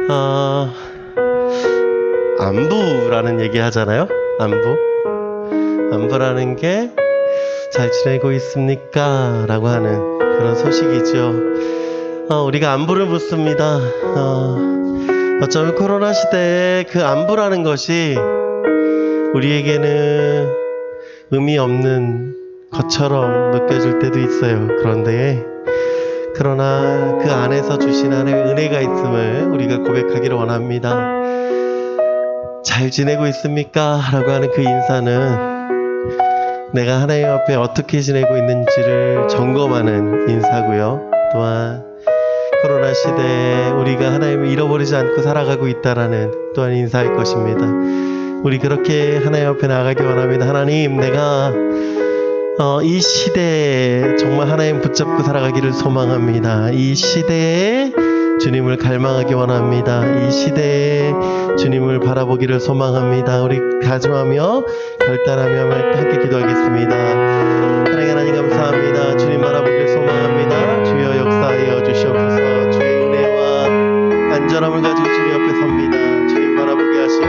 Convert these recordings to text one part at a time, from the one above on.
어, 안부라는 얘기 하잖아요. 안부라는 게 잘 지내고 있습니까? 라고 하는 그런 소식이죠. 우리가 안부를 묻습니다. 어쩌면 코로나 시대에 그 안부라는 것이 우리에게는 의미 없는 것처럼 느껴질 때도 있어요. 그러나 그 안에서 주신 하나님의 은혜가 있음을 우리가 고백하기를 원합니다. 잘 지내고 있습니까? 라고 하는 그 인사는 내가 하나님 앞에 어떻게 지내고 있는지를 점검하는 인사고요. 또한 코로나 시대에 우리가 하나님을 잃어버리지 않고 살아가고 있다라는 또한 인사일 것입니다. 우리 그렇게 하나님 앞에 나아가기 원합니다. 하나님, 내가 이 시대에 정말 하나님 붙잡고 살아가기를 소망합니다. 이 시대에 주님을 갈망하기 원합니다. 이 시대에 주님을 바라보기를 소망합니다. 우리 다짐하며 결단하며 함께 기도하겠습니다. 하나님 감사합니다. 주님 바라보기를 소망합니다. 주여 역사하여 주시옵소서. 주의 은혜와 간절함을 가지고 주님 앞에 섭니다. 주님 바라보게 하시고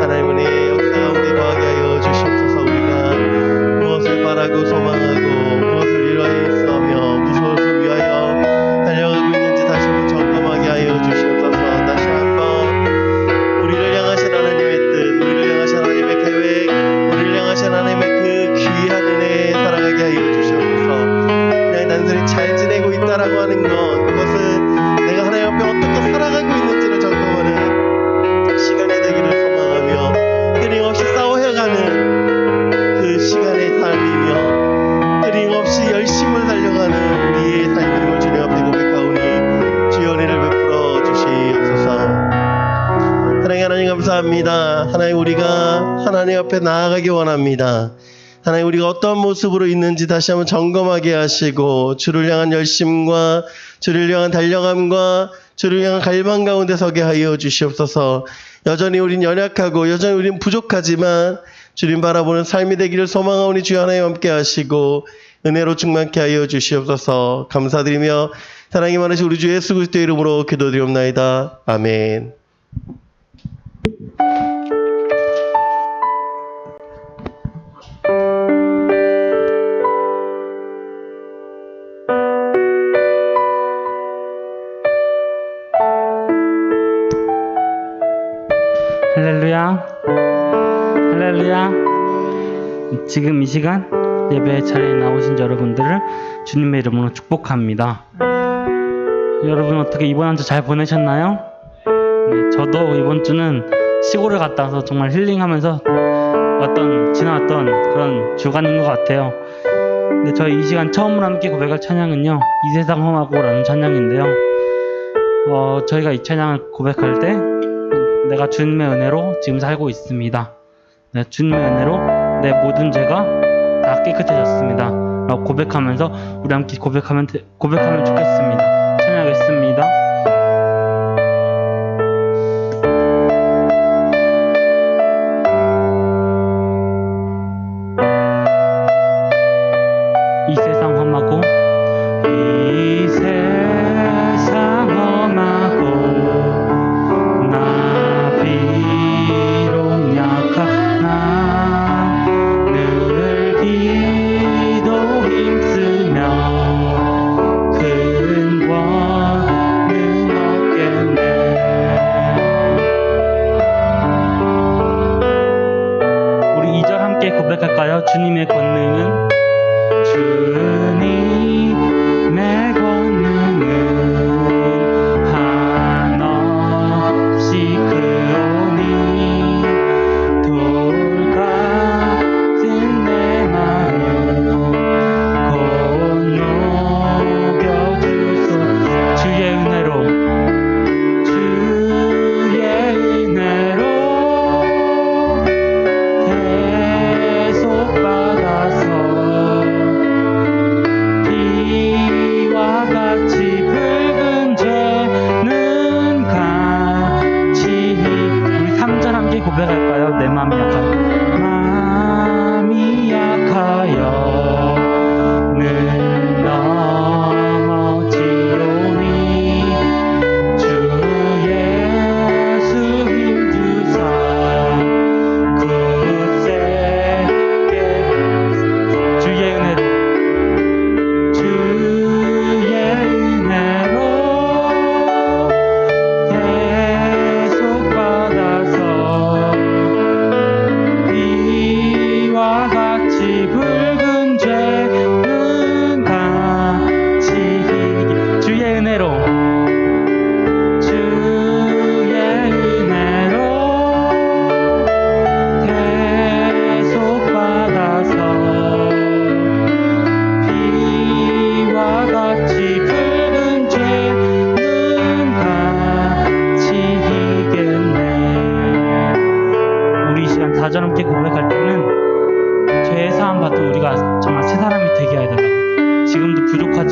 하나님 은혜의 역사 가운데 거하게 하여 주시옵소서. 우리가 무엇을 바라고 소망하고 무엇을 위하여 있으며 무엇을 위하여 달려가고 있는지 다시 한번 점검하게 하여 주시옵소서. 다시 한번 우리를 향하신 하나님의 뜻, 우리를 향하신 하나님의 계획, 우리를 향하신 하나님의 그 귀한 은혜에 살아가게 하여 주시옵소서. 그냥 단순히 잘 지내고 있다라고 하는 것, 그것은 내가 하나님 앞에 어떻게 살아가고 있는지를 점검하는 시간이 되기를 소망하며 끊임없이 싸워해가는 그 시간의 삶이며 끊임없이 열심을 달려가는 우리의 삶임을 주님 앞에 고백하오니 주의 은혜를 베풀어 주시옵소서. 하나님 감사합니다. 하나님, 우리가 하나님 앞에 나아가기 원합니다. 하나님, 우리가 어떤 모습으로 있는지 다시 한번 점검하게 하시고 주를 향한 열심과 주를 향한 달려감과 주를 향한 갈망 가운데 서게 하여 주시옵소서. 여전히 우린 연약하고 여전히 우린 부족하지만 주님 바라보는 삶이 되기를 소망하오니 주여 하나님 함께 하시고 은혜로 충만케 하여 주시옵소서. 감사드리며 사랑이 많으신 우리 주 예수 그리스도의 이름으로 기도드리옵나이다. 아멘. 할렐루야, 할렐루야. 지금 이 시간 예배 자리에 나오신 여러분들을 주님의 이름으로 축복합니다. 여러분 어떻게 이번 한 주 잘 보내셨나요? 네, 저도 이번 주는 시골을 갔다 와서 정말 힐링하면서 지나왔던 그런 주간인 것 같아요. 근데 저희 이 시간 처음으로 함께 고백할 찬양은요, 이 세상 험하고라는 찬양인데요. 저희가 이 찬양을 고백할 때 내가 주님의 은혜로 지금 살고 있습니다. 네, 주님의 은혜로 내 모든 죄가 다 깨끗해졌습니다. 라고 고백하면서 우리 함께 고백하면 좋겠습니다. 찬양하겠습니다. 이 세상 험하고 이 세상 험하고 나 비록 약하나 늘 기도 힘쓰며 큰 권능 얻겠네. 우리 2절 함께 고백할까요? 주님의 권능은 주님의 권능은 한없이 크오니 돌같은 내 마음 곧 녹여주소서. 주의 은혜로 계속 받아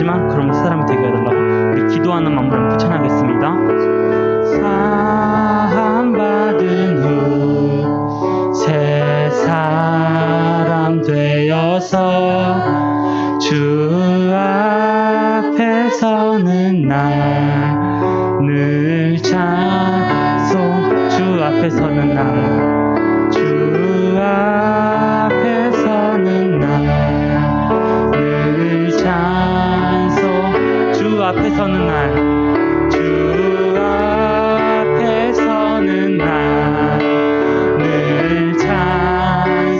없지만 그럼 사람이 되게 해달라고 우리 기도하는 마음으로 한번 찬양하겠습니다. 사함받은 후 새 사람 되어서 주 앞에 서는 날 늘 찬송 주 앞에 서는 날 주 앞에 서는 날 늘 찬송 주 앞에 서는 날 주 앞에 서는 날 늘 찬송하리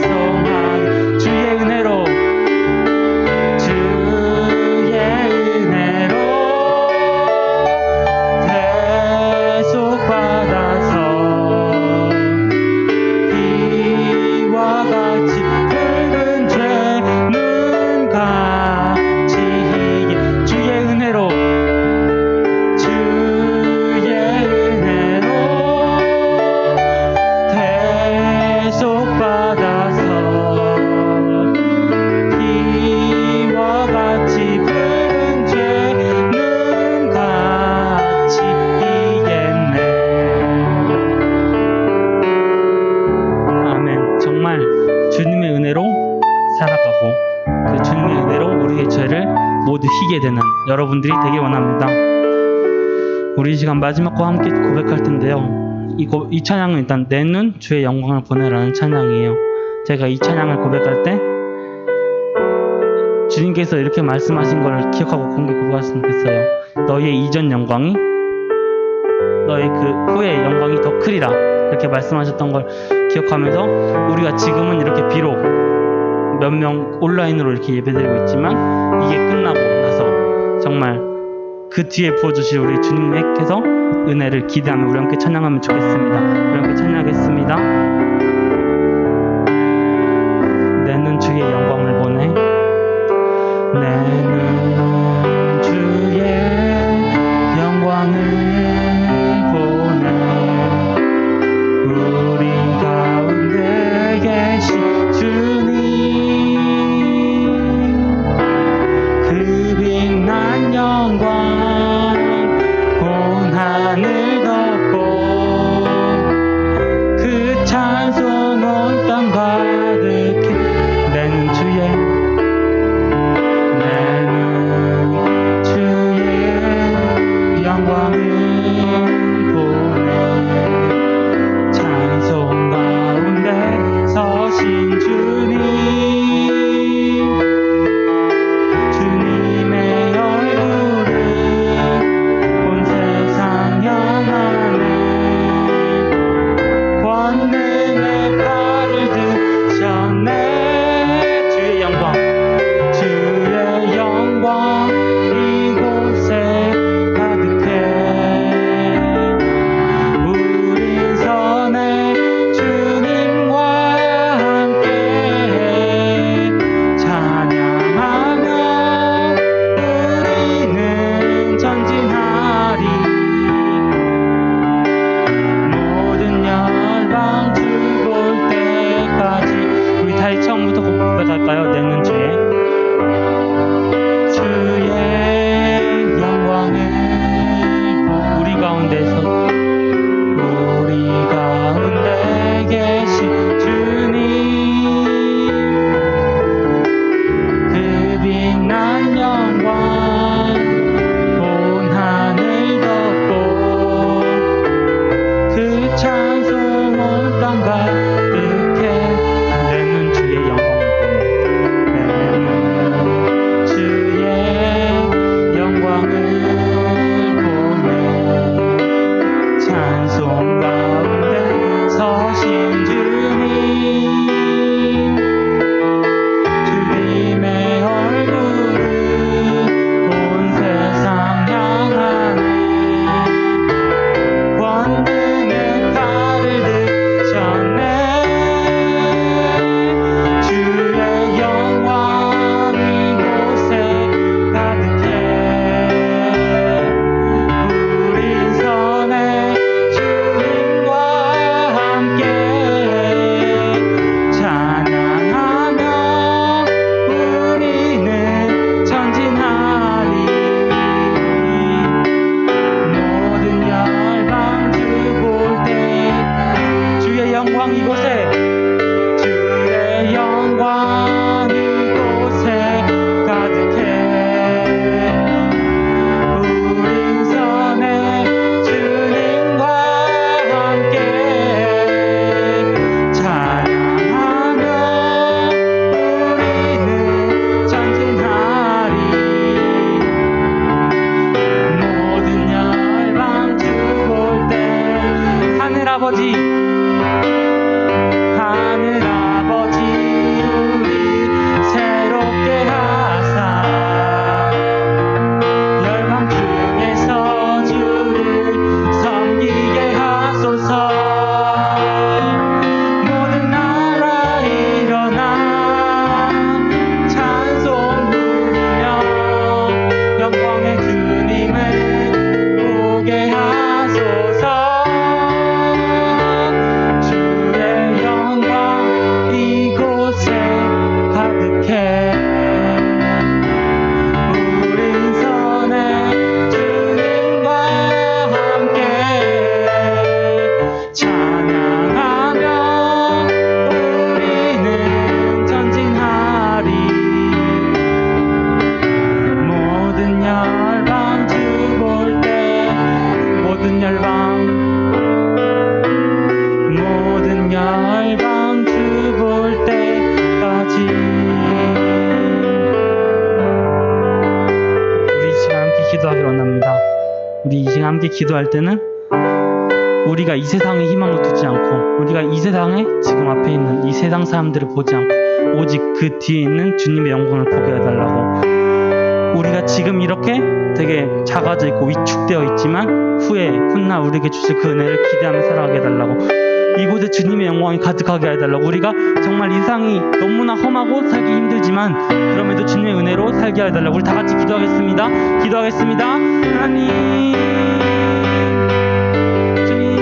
주의 은혜로 주의 은혜로 대속받아서 비와 같이 붉은 죄는 같이 희게 주의 은혜로 주의 은혜로 대속받아서 비와 같이 붉은 죄는 같이 이겠네. 아멘. 정말 주님의 은혜로 살아가고 그 주님의 은혜로 우리의 죄를 모두 희게 되는 여러분들이 되길 원합니다. 우리 이 시간 마지막 거 함께 고백할 텐데요. 이 찬양은 일단 내 눈 주의 영광을 보내라는 찬양이에요. 제가 이 찬양을 고백할 때 주님께서 이렇게 말씀하신 걸 기억하고 공개 고백했으면 좋겠어요. 너희의 이전 영광이 너의 그 후의 영광이 더 크리라 이렇게 말씀하셨던 걸 기억하면서 우리가 지금은 이렇게 비록 몇 명 온라인으로 이렇게 예배드리고 있지만 이게 끝나고 나서 정말 그 뒤에 부어주실 우리 주님께서 은혜를 기대하며 우리 함께 찬양하면 좋겠습니다. 우리 함께 찬양하겠습니다. 내 눈 주의 영광을 보내 내 눈 주의 영광을 보내 우리 가운데 계신 주님 그 빛난 영광 온 하늘 덮고 그 찬송 온 땅 가득해 내 눈 주의 영광을 보내 찬송 가운데 서신 주님 주님의 얼굴을 온 세상 향하네 권능의 팔을 들 아버지, 하늘 아버지, 우리 새롭게 하사 열방 중에서 주를 섬기게 하소서. 모든 나라 일어나 찬송 부르며 영광의 주님을 보게 하소서. 주의 영광 이곳에 가득해. 우린 선해 주님과 함께 찬양하며 우리는 전진하리. 모든 열방 주 볼 때, 모든 열방 주 볼 때까지. 우리 이 시간 함께 기도하기를 원합니다. 우리 이 시간 함께 기도할 때는 우리가 이 세상에 희망을 두지 않고, 우리가 이 세상에 지금 앞에 있는 이 세상 사람들을 보지 않고 오직 그 뒤에 있는 주님의 영광을 보게 해달라고. 우리가 지금 이렇게 되게 작아져 있고 위축되어 있지만 후에 훗날 우리에게 주실 그 은혜를 기대하며 살아가게 해달라고. 이곳에 주님의 영광이 가득하게 해달라고. 우리가 정말 인상이 너무나 험하고 살기 힘들지만 그럼에도 주님의 은혜로 살게 해달라고. 우리 다 같이 기도하겠습니다. 하나님, 주님,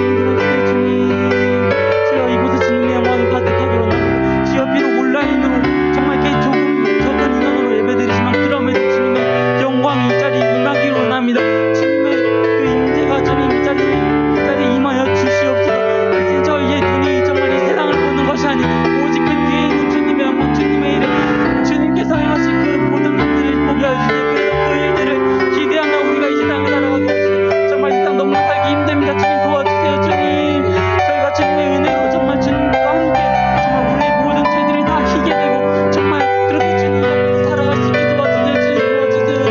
주여 이곳에 주님의 영광이 가득하게 원합니다. 주여 비록 온라인으로 정말 이렇게 적은 인원으로 예배드리지만 그럼에도 주님의 영광이 이 자리에 임하기를 원합니다. 주님의 그 임재가 주님 이 자리에 임하여 주시옵소서. 이제 저희의 눈이 정말 이 세상을 보는 것이 아니고 오직 그 뒤에 있는 주님의 영광, 주님의 이름, 주님께서 행하신 그 모든 일들을 보게 해주세요. 그래서 그 일들을 기대하며 우리가 이 세상을 살아가게 해주세요. 정말 이 세상 너무 살기 힘듭니다. 주님 도와주세요. 주님, 저희가 주님의 은혜로 정말 주님과 함께 정말 우리의 모든 죄들을 다 희게 되고 정말 그렇게 주님 앞에서 살아갈 수 있게 도와주세요. 주님 도와주세요.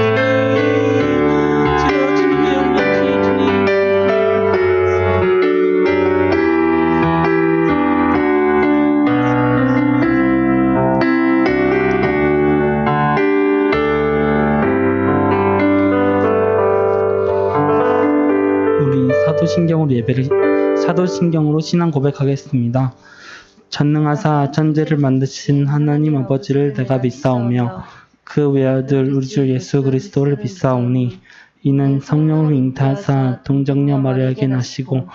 주님, 주님의 영광, 주님. 우리 사도신경으로 신앙 고백하겠습니다. 전능하사 천지를 만드신 하나님 아버지를 내가 믿사오며 그 외아들 우리 주 예수 그리스도를 믿사오니 이는 성령으로 잉태하사 동정녀 마리아에게 나시고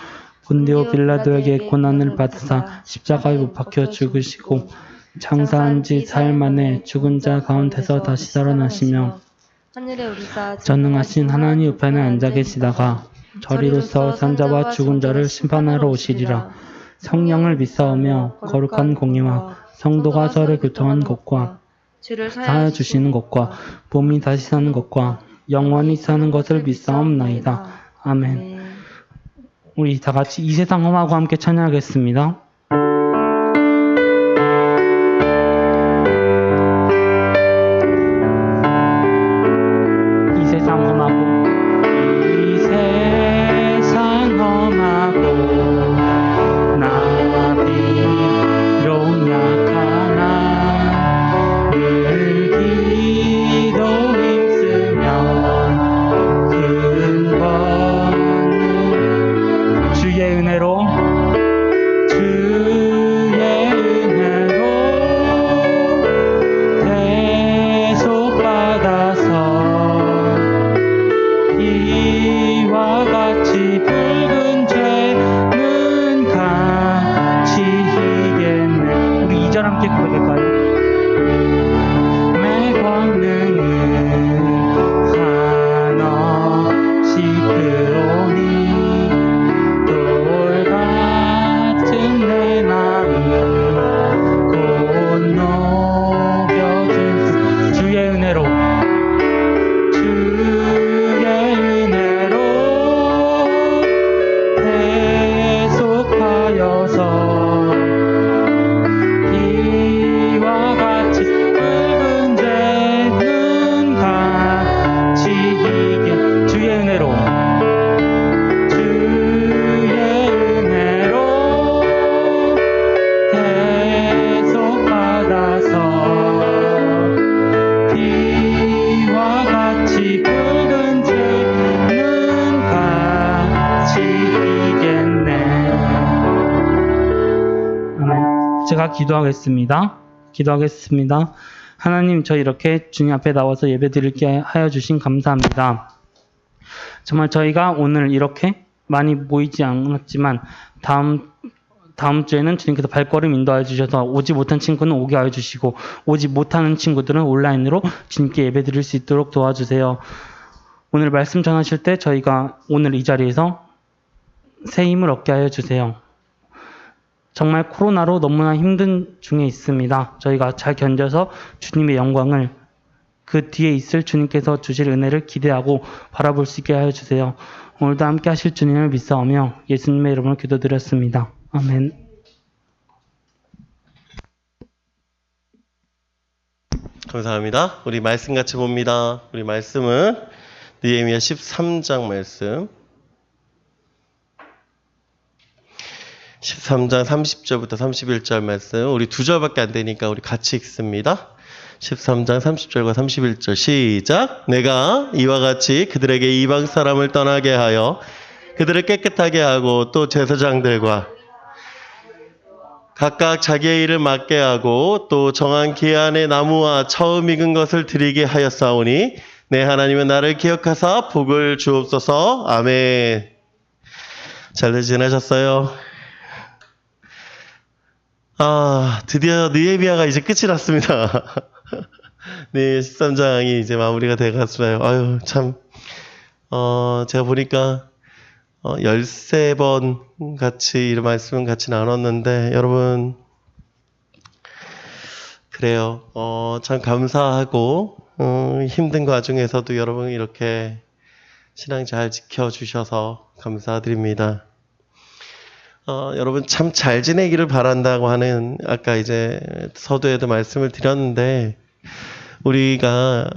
본디오 빌라도에게 고난을 받으사 십자가에 못 박혀 죽으시고 장사한 지 4일 만에 죽은 자 가운데서 다시 살아나시며 전능하신 하나님 우편에 앉아 계시다가 저리로서 산자와 죽은 자를 심판하러 오시리라. 성령을 믿사오며 거룩한 공의와 성도가 서로 교통한 것과 사하여 주시는 것과 몸이 다시 사는 것과 영원히 사는 것을 믿사옵나이다. 아멘. 우리 다 같이 이 세상 험하고 함께 찬양하겠습니다. 이 세상 험하고 나 비록 약하나 늘 기도 힘쓰며 근본은 주의 은혜로 제가 기도하겠습니다. 하나님, 저 이렇게 주님 앞에 나와서 예배드리게 하여 주신 감사합니다. 정말 저희가 오늘 이렇게 많이 모이지 않았지만 다음 주에는 주님께서 발걸음 인도하여 주셔서 오지 못한 친구는 오게 하여 주시고 오지 못하는 친구들은 온라인으로 주님께 예배드릴 수 있도록 도와주세요. 오늘 말씀 전하실 때 저희가 오늘 이 자리에서 새 힘을 얻게 하여 주세요. 정말 코로나로 너무나 힘든 중에 있습니다. 저희가 잘 견뎌서 주님의 영광을 그 뒤에 있을 주님께서 주실 은혜를 기대하고 바라볼 수 있게 하여 주세요. 오늘도 함께 하실 주님을 믿사오며 예수님의 이름으로 기도드렸습니다. 아멘. 감사합니다. 우리 말씀 같이 봅니다. 우리 말씀은 느헤미야 13장 말씀. 13장 30절부터 31절 말씀. 우리 2절밖에 안 되니까 우리 같이 읽습니다. 13장 30절과 31절 시작. 내가 이와 같이 그들에게 이방 사람을 떠나게 하여 그들을 깨끗하게 하고 또 제사장들과 각각 자기의 일을 맡게 하고 또 정한 기한의 나무와 처음 익은 것을 드리게 하였사오니 내 하나님은 나를 기억하사 복을 주옵소서. 아멘. 잘들 지내셨어요? 드디어 느헤미야가 이제 끝이 났습니다. 네, 13장이 이제 마무리가 돼갔어요. 아유, 참, 제가 보니까 13번 같이 이런 말씀 같이 나눴는데, 여러분, 그래요. 참 감사하고, 힘든 과정에서도 여러분 이렇게 신앙 잘 지켜주셔서 감사드립니다. 여러분 참 잘 지내기를 바란다고 하는 아까 이제 서두에도 말씀을 드렸는데 우리가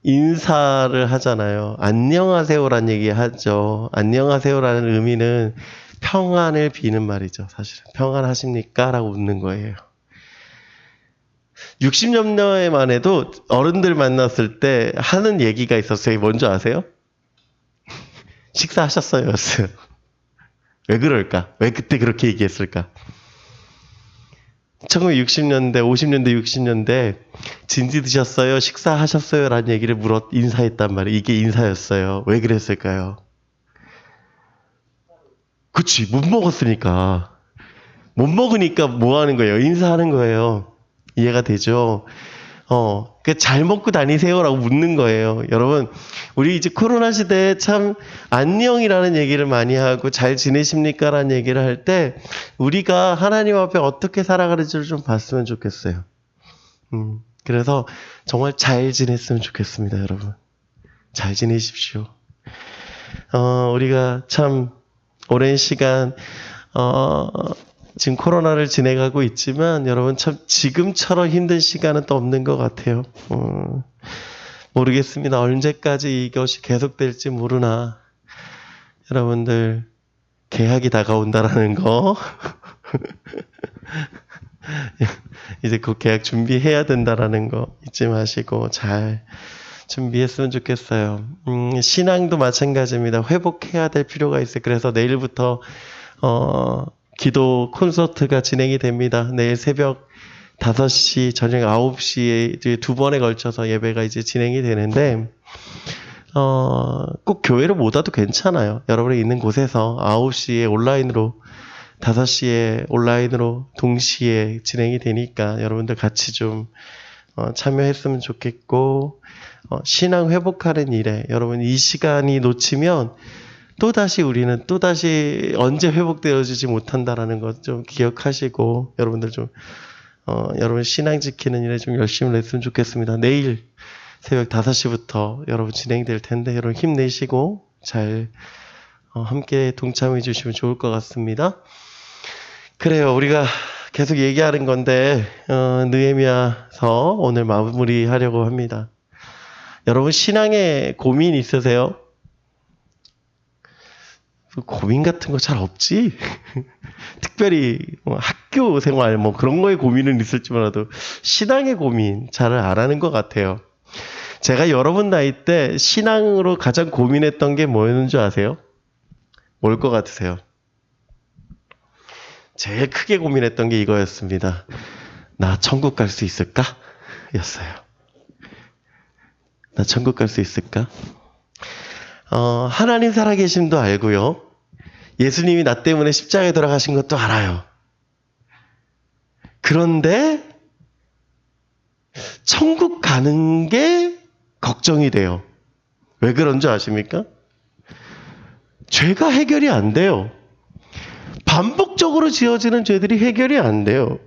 인사를 하잖아요. 안녕하세요라는 얘기 하죠. 안녕하세요라는 의미는 평안을 비는 말이죠. 사실은 평안하십니까? 라고 묻는 거예요. 60년대만 해도 어른들 만났을 때 하는 얘기가 있었어요. 뭔지 아세요? 식사하셨어요? 였어요. 왜 그럴까? 왜 그때 그렇게 얘기했을까? 1960년대, 50년대, 60년대 진지 드셨어요? 식사하셨어요? 라는 얘기를 인사했단 말이에요. 이게 인사였어요. 왜 그랬을까요? 그치, 못 먹었으니까. 못 먹으니까 뭐 하는 거예요? 인사하는 거예요. 이해가 되죠? 잘 먹고 다니세요라고 묻는 거예요. 여러분, 우리 이제 코로나 시대에 참 안녕이라는 얘기를 많이 하고 잘 지내십니까? 라는 얘기를 할 때 우리가 하나님 앞에 어떻게 살아가는지를 좀 봤으면 좋겠어요. 그래서 정말 잘 지냈으면 좋겠습니다, 여러분. 잘 지내십시오. 우리가 참 오랜 시간, 지금 코로나를 지내가고 있지만 여러분 참 지금처럼 힘든 시간은 또 없는 것 같아요. 모르겠습니다. 언제까지 이것이 계속될지 모르나 여러분들 개학이 다가온다라는 거 이제 곧 개학 준비해야 된다라는 거 잊지 마시고 잘 준비했으면 좋겠어요. 신앙도 마찬가지입니다. 회복해야 될 필요가 있어요. 그래서 내일부터 기도 콘서트가 진행이 됩니다. 내일 새벽 5시, 저녁 9시에 이제 2번에 걸쳐서 예배가 이제 진행이 되는데, 꼭 교회로 못 와도 괜찮아요. 여러분이 있는 곳에서 9시에 온라인으로, 5시에 온라인으로 동시에 진행이 되니까 여러분들 같이 좀 참여했으면 좋겠고, 신앙 회복하는 일에 여러분 이 시간이 놓치면 우리는 또다시 언제 회복되어지지 못한다라는 것 좀 기억하시고 여러분들 좀 여러분 신앙 지키는 일에 좀 열심히 했으면 좋겠습니다. 내일 새벽 5시부터 여러분 진행될 텐데 여러분 힘내시고 잘 함께 동참해 주시면 좋을 것 같습니다. 그래요. 우리가 계속 얘기하는 건데 느헤미야서 오늘 마무리하려고 합니다. 여러분 신앙에 고민 있으세요? 고민 같은 거 잘 없지? 특별히 학교 생활 그런 거에 고민은 있을지 몰라도 신앙의 고민 잘 안 하는 것 같아요. 제가 여러분 나이 때 신앙으로 가장 고민했던 게 뭐였는 줄 아세요? 뭘 것 같으세요? 제일 크게 고민했던 게 이거였습니다. 나 천국 갈 수 있을까? 였어요. 나 천국 갈 수 있을까? 하나님 살아계심도 알고요. 예수님이 나 때문에 십자가에 돌아가신 것도 알아요. 그런데 천국 가는 게 걱정이 돼요. 왜 그런 줄 아십니까? 죄가 해결이 안 돼요. 반복적으로 지어지는 죄들이 해결이 안 돼요.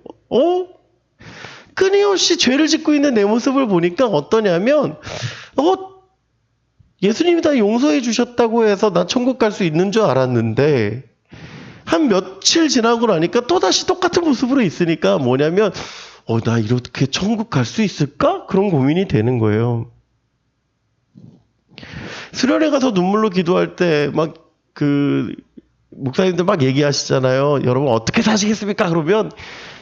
끊임없이 죄를 짓고 있는 내 모습을 보니까 어떠냐면, 예수님이 다 용서해 주셨다고 해서 나 천국 갈 수 있는 줄 알았는데, 한 며칠 지나고 나니까 또다시 똑같은 모습으로 있으니까 뭐냐면, 나 이렇게 천국 갈 수 있을까? 그런 고민이 되는 거예요. 수련회 가서 눈물로 기도할 때 목사님들 막 얘기하시잖아요. 여러분 어떻게 사시겠습니까? 그러면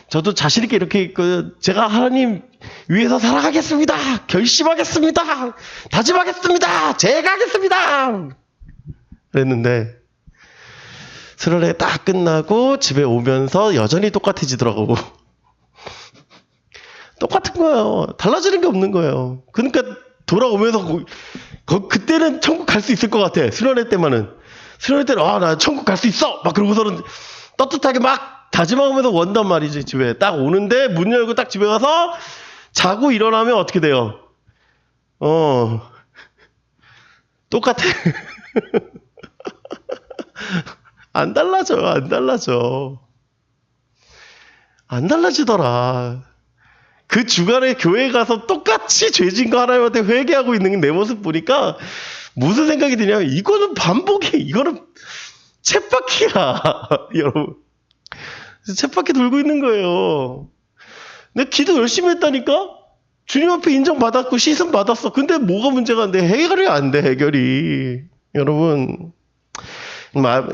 저도 자신 있게 이렇게 제가 하나님 위해서 살아가겠습니다. 결심하겠습니다. 다짐하겠습니다. 제가 하겠습니다. 그랬는데 수련회 딱 끝나고 집에 오면서 여전히 똑같아지더라고. 똑같은 거예요. 달라지는 게 없는 거예요. 그러니까 돌아오면서 그때는 천국 갈 수 있을 것 같아. 수련회 때만은. 수련회 때는 나 천국 갈 수 있어! 막 그러고서는 떳떳하게 막 다짐하면서 원단 말이지. 집에 딱 오는데 문 열고 딱 집에 가서 자고 일어나면 어떻게 돼요? 똑같아. 안 달라져. 안 달라지더라. 그 주간에 교회 가서 똑같이 죄진 거 하나님한테 회개하고 있는 내 모습 보니까 무슨 생각이 드냐면 이거는 이거는 쳇바퀴야. 여러분. 쳇바퀴 돌고 있는 거예요. 내가 기도 열심히 했다니까? 주님 앞에 인정받았고 시선 받았어. 근데 뭐가 문제가 안 돼? 해결이 안 돼, 해결이. 여러분.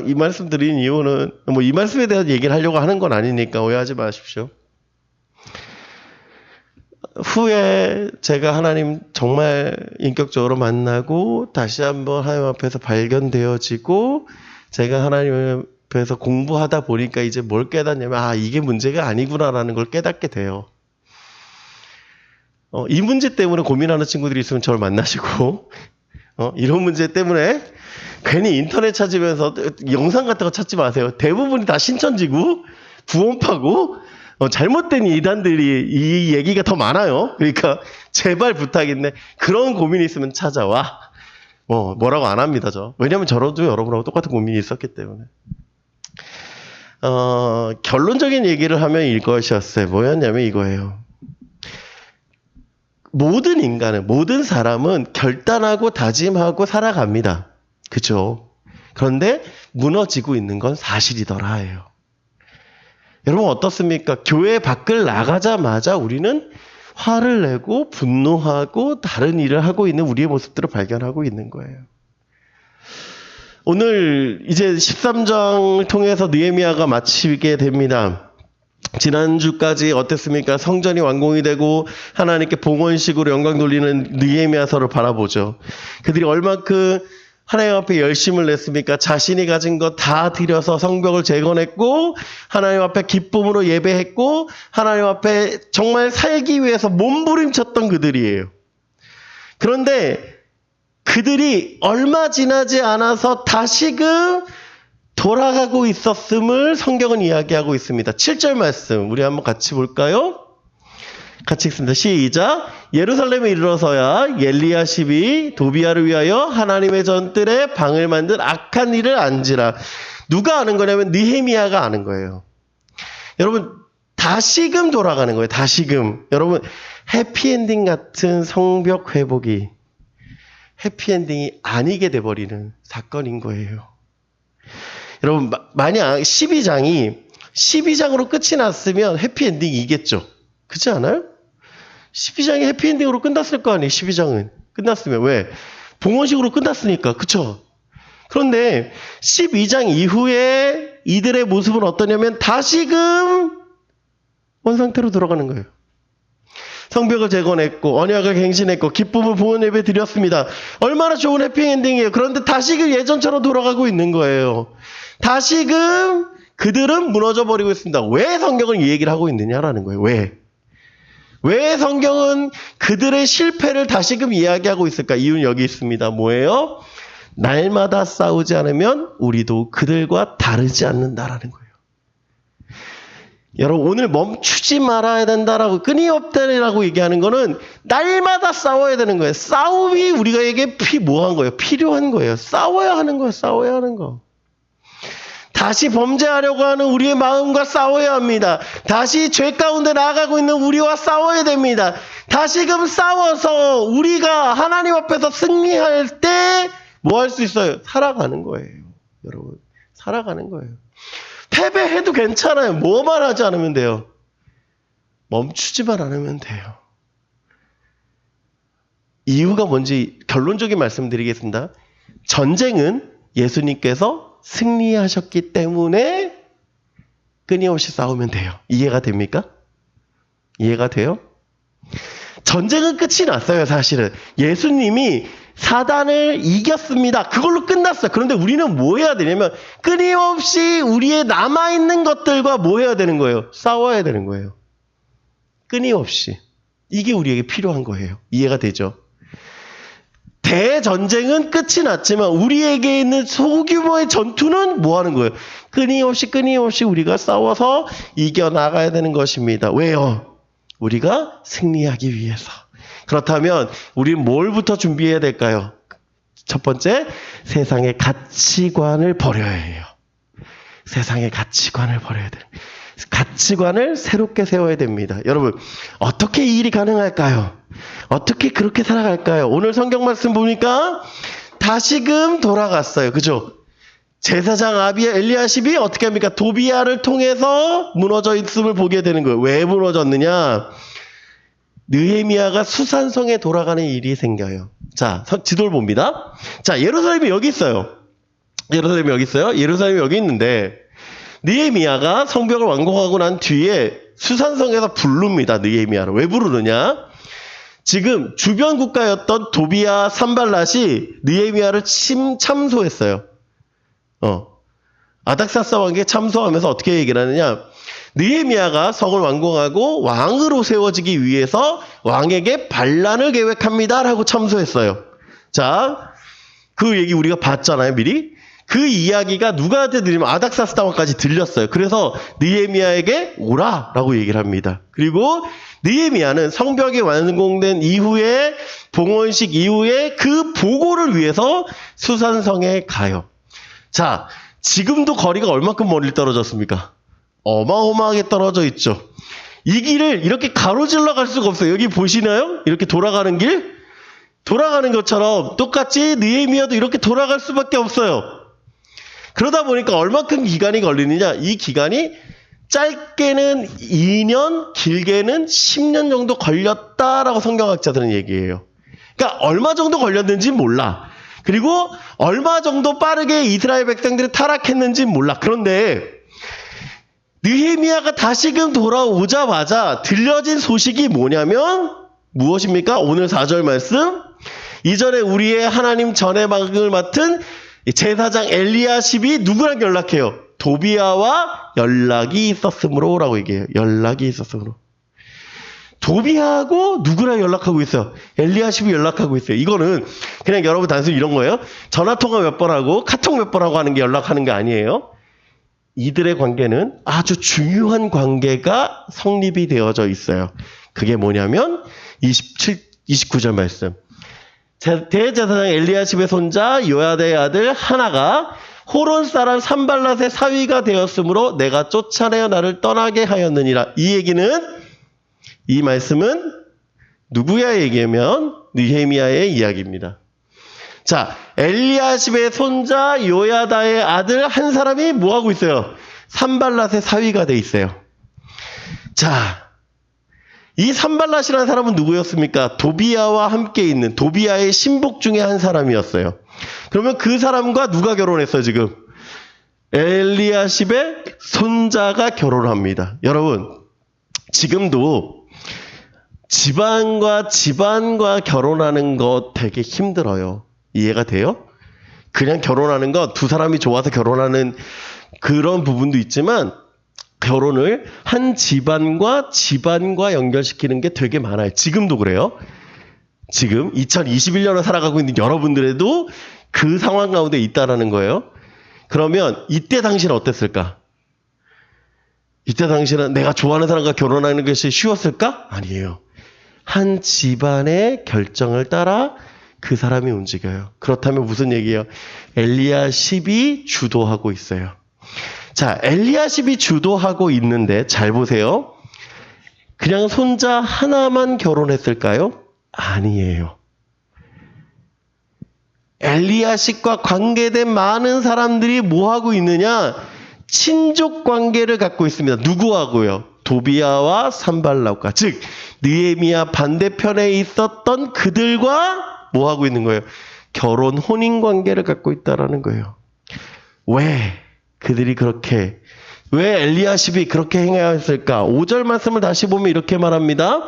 이 말씀 드린 이유는 이 말씀에 대한 얘기를 하려고 하는 건 아니니까 오해하지 마십시오. 후에 제가 하나님 정말 인격적으로 만나고 다시 한번 하나님 앞에서 발견되어지고 제가 하나님 앞에서 공부하다 보니까 이제 뭘 깨닫냐면 이게 문제가 아니구나라는 걸 깨닫게 돼요. 이 문제 때문에 고민하는 친구들이 있으면 저를 만나시고 이런 문제 때문에 괜히 인터넷 찾으면서 영상 같은 거 찾지 마세요. 대부분이 다 신천지고 구원파고 잘못된 이단들이 이 얘기가 더 많아요. 그러니까 제발 부탁인데 그런 고민이 있으면 찾아와. 뭐라고 안 합니다, 저. 왜냐면 저도 여러분하고 똑같은 고민이 있었기 때문에. 결론적인 얘기를 하면 이것이었어요. 뭐였냐면 이거예요. 모든 인간은, 모든 사람은 결단하고 다짐하고 살아갑니다. 그죠? 그런데 무너지고 있는 건 사실이더라예요. 여러분 어떻습니까? 교회 밖을 나가자마자 우리는 화를 내고 분노하고 다른 일을 하고 있는 우리의 모습들을 발견하고 있는 거예요. 오늘 이제 13장을 통해서 느헤미야가 마치게 됩니다. 지난주까지 어땠습니까? 성전이 완공이 되고 하나님께 봉헌식으로 영광 돌리는 느헤미야서를 바라보죠. 그들이 얼만큼 하나님 앞에 열심을 냈습니까? 자신이 가진 것 다 드려서 성벽을 재건했고 하나님 앞에 기쁨으로 예배했고 하나님 앞에 정말 살기 위해서 몸부림쳤던 그들이에요. 그런데 그들이 얼마 지나지 않아서 다시금 돌아가고 있었음을 성경은 이야기하고 있습니다. 7절 말씀 우리 한번 같이 볼까요? 같이 읽습니다. 시작. 예루살렘에 이르러서야 엘리야십이 도비야를 위하여 하나님의 전뜰에 방을 만든 악한 일을 안지라. 누가 아는 거냐면 느헤미야가 아는 거예요. 여러분 다시금 돌아가는 거예요. 다시금. 여러분 해피엔딩 같은 성벽 회복이 해피엔딩이 아니게 돼버리는 사건인 거예요. 여러분 만약 12장으로 끝이 났으면 해피엔딩이겠죠. 그렇지 않아요? 12장이 해피엔딩으로 끝났을 거 아니에요. 12장은 끝났으면. 왜? 봉헌식으로 끝났으니까. 그쵸? 그런데 12장 이후에 이들의 모습은 어떠냐면 다시금 원상태로 돌아가는 거예요. 성벽을 재건했고 언약을 갱신했고 기쁨을 봉헌 예배 드렸습니다. 얼마나 좋은 해피엔딩이에요. 그런데 다시금 예전처럼 돌아가고 있는 거예요. 다시금 그들은 무너져 버리고 있습니다. 왜 성경은 이 얘기를 하고 있느냐라는 거예요. 왜 성경은 그들의 실패를 다시금 이야기하고 있을까? 이유는 여기 있습니다. 뭐예요? 날마다 싸우지 않으면 우리도 그들과 다르지 않는다라는 거예요. 여러분, 오늘 멈추지 말아야 된다라고, 끊임없다라고 얘기하는 거는 날마다 싸워야 되는 거예요. 싸움이 우리가에게 뭐한 거예요? 필요한 거예요. 싸워야 하는 거예요. 싸워야 하는 거. 다시 범죄하려고 하는 우리의 마음과 싸워야 합니다. 다시 죄 가운데 나아가고 있는 우리와 싸워야 됩니다. 다시금 싸워서 우리가 하나님 앞에서 승리할 때 뭐 할 수 있어요? 살아가는 거예요. 여러분, 살아가는 거예요. 패배해도 괜찮아요. 뭐만 하지 않으면 돼요. 멈추지만 않으면 돼요. 이유가 뭔지 결론적인 말씀드리겠습니다. 전쟁은 예수님께서 승리하셨기 때문에 끊임없이 싸우면 돼요. 이해가 됩니까? 이해가 돼요? 전쟁은 끝이 났어요, 사실은. 예수님이 사단을 이겼습니다. 그걸로 끝났어요. 그런데 우리는 뭐 해야 되냐면 끊임없이 우리의 남아있는 것들과 뭐 해야 되는 거예요? 싸워야 되는 거예요. 끊임없이. 이게 우리에게 필요한 거예요. 이해가 되죠? 대전쟁은 끝이 났지만 우리에게 있는 소규모의 전투는 뭐 하는 거예요? 끊임없이 우리가 싸워서 이겨나가야 되는 것입니다. 왜요? 우리가 승리하기 위해서. 그렇다면 우리는 뭘부터 준비해야 될까요? 첫 번째, 세상의 가치관을 버려야 해요. 세상의 가치관을 버려야 돼요. 가치관을 새롭게 세워야 됩니다. 여러분, 어떻게 이 일이 가능할까요? 어떻게 그렇게 살아갈까요? 오늘 성경 말씀 보니까 다시금 돌아갔어요. 그죠? 제사장 아비야 엘리야십이 어떻게 합니까? 도비야를 통해서 무너져 있음을 보게 되는 거예요. 왜 무너졌느냐? 느헤미야가 수산성에 돌아가는 일이 생겨요. 자, 지도를 봅니다. 자, 예루살렘이 여기 있어요. 예루살렘이 여기 있는데 느헤미야가 성벽을 완공하고 난 뒤에 수산성에서 부릅니다. 느헤미야를. 왜 부르느냐? 지금 주변 국가였던 도비야 산발랏이 느헤미야를 참소했어요. 아닥사스 왕에게 참소하면서 어떻게 얘기를 하느냐? 느헤미야가 성을 완공하고 왕으로 세워지기 위해서 왕에게 반란을 계획합니다라고 참소했어요. 자, 그 얘기 우리가 봤잖아요, 미리. 그 이야기가 누구한테 들리면 아닥사스 왕까지 들렸어요. 그래서 느헤미야에게 오라라고 얘기를 합니다. 그리고 느헤미야는 성벽이 완공된 이후에 봉헌식 이후에 그 보고를 위해서 수산성에 가요. 자, 지금도 거리가 얼마큼 멀리 떨어졌습니까? 어마어마하게 떨어져 있죠. 이 길을 이렇게 가로질러 갈 수가 없어요. 여기 보시나요? 이렇게 돌아가는 길? 돌아가는 것처럼 똑같이 느헤미야도 이렇게 돌아갈 수밖에 없어요. 그러다 보니까 얼마큼 기간이 걸리느냐? 이 기간이 짧게는 2년, 길게는 10년 정도 걸렸다라고 성경학자들은 얘기해요. 그러니까 얼마 정도 걸렸는지 몰라. 그리고 얼마 정도 빠르게 이스라엘 백성들이 타락했는지 몰라. 그런데 느헤미야가 다시금 돌아오자마자 들려진 소식이 뭐냐면 무엇입니까? 오늘 4절 말씀. 이전에 우리의 하나님 전해막을 맡은 제사장 엘리야십이 누구랑 연락해요? 도비야와 연락이 있었으므로 라고 얘기해요. 연락이 있었으므로. 도비야하고 누구랑 연락하고 있어요? 엘리야십이 연락하고 있어요. 이거는 그냥 여러분 단순히 이런 거예요. 전화통화 몇 번 하고 카톡 몇 번 하고 하는 게 연락하는 게 아니에요. 이들의 관계는 아주 중요한 관계가 성립이 되어져 있어요. 그게 뭐냐면 29절 말씀. 대제사장 엘리야십의 손자 요야다의 아들 하나가 호론 사람 산발랏의 사위가 되었으므로 내가 쫓아내어 나를 떠나게 하였느니라. 이 얘기는, 이 말씀은 누구야 얘기하면 느헤미야의 이야기입니다. 자, 엘리야십의 손자 요야다의 아들 한 사람이 뭐하고 있어요? 산발랏의 사위가 돼 있어요. 자, 이 산발랏이라는 사람은 누구였습니까? 도비야와 함께 있는 도비야의 신복 중에 한 사람이었어요. 그러면 그 사람과 누가 결혼했어요, 지금? 엘리야십의 손자가 결혼합니다. 여러분, 지금도 집안과 결혼하는 거 되게 힘들어요. 이해가 돼요? 그냥 결혼하는 거, 두 사람이 좋아서 결혼하는 그런 부분도 있지만 결혼을 한 집안과 연결시키는 게 되게 많아요. 지금도 그래요. 지금 2021년을 살아가고 있는 여러분들에도 그 상황 가운데 있다라는 거예요. 그러면 이때 당신은 어땠을까? 이때 당신은 내가 좋아하는 사람과 결혼하는 것이 쉬웠을까? 아니에요. 한 집안의 결정을 따라 그 사람이 움직여요. 그렇다면 무슨 얘기예요? 엘리야십이 주도하고 있어요. 자, 엘리야십이 주도하고 있는데 잘 보세요. 그냥 손자 하나만 결혼했을까요? 아니에요. 엘리야십과 관계된 많은 사람들이 뭐 하고 있느냐? 친족 관계를 갖고 있습니다. 누구하고요? 도비야와 산발락과, 즉 느헤미야 반대편에 있었던 그들과 뭐 하고 있는 거예요? 결혼 혼인 관계를 갖고 있다라는 거예요. 왜 그들이 그렇게, 왜 엘리야십이 그렇게 행해야 했을까? 5절 말씀을 다시 보면 이렇게 말합니다.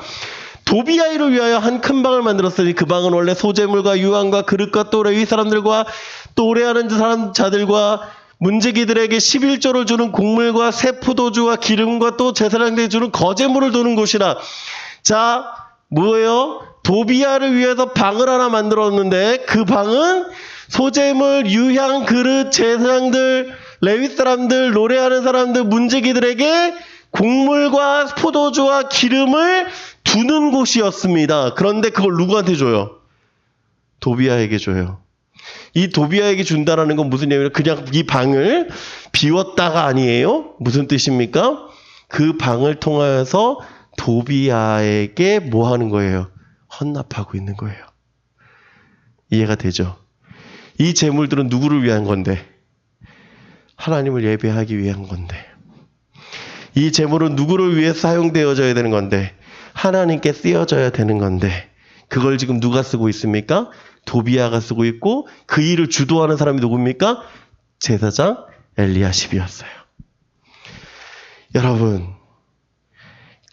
도비야를 위하여 한 큰 방을 만들었으니 그 방은 원래 소재물과 유황과 그릇과 또 레위 사람들과 또 오래하는 자들과 문지기들에게 11조를 주는 곡물과 새 포도주와 기름과 또 제사장들이 주는 거제물을 두는 곳이라. 자, 뭐예요? 도비야를 위해서 방을 하나 만들었는데 그 방은 소재물, 유향, 그릇, 제사장들, 레위 사람들, 노래하는 사람들, 문지기들에게 곡물과 포도주와 기름을 두는 곳이었습니다. 그런데 그걸 누구한테 줘요? 도비야에게 줘요. 이 도비야에게 준다라는 건 무슨 얘기예요? 그냥 이 방을 비웠다가 아니에요? 무슨 뜻입니까? 그 방을 통하여서 도비야에게 뭐 하는 거예요? 헌납하고 있는 거예요. 이해가 되죠? 이 재물들은 누구를 위한 건데? 하나님을 예배하기 위한 건데. 이 재물은 누구를 위해 사용되어져야 되는 건데? 하나님께 쓰여져야 되는 건데. 그걸 지금 누가 쓰고 있습니까? 도비야가 쓰고 있고 그 일을 주도하는 사람이 누굽니까? 제사장 엘리야십이었어요. 여러분,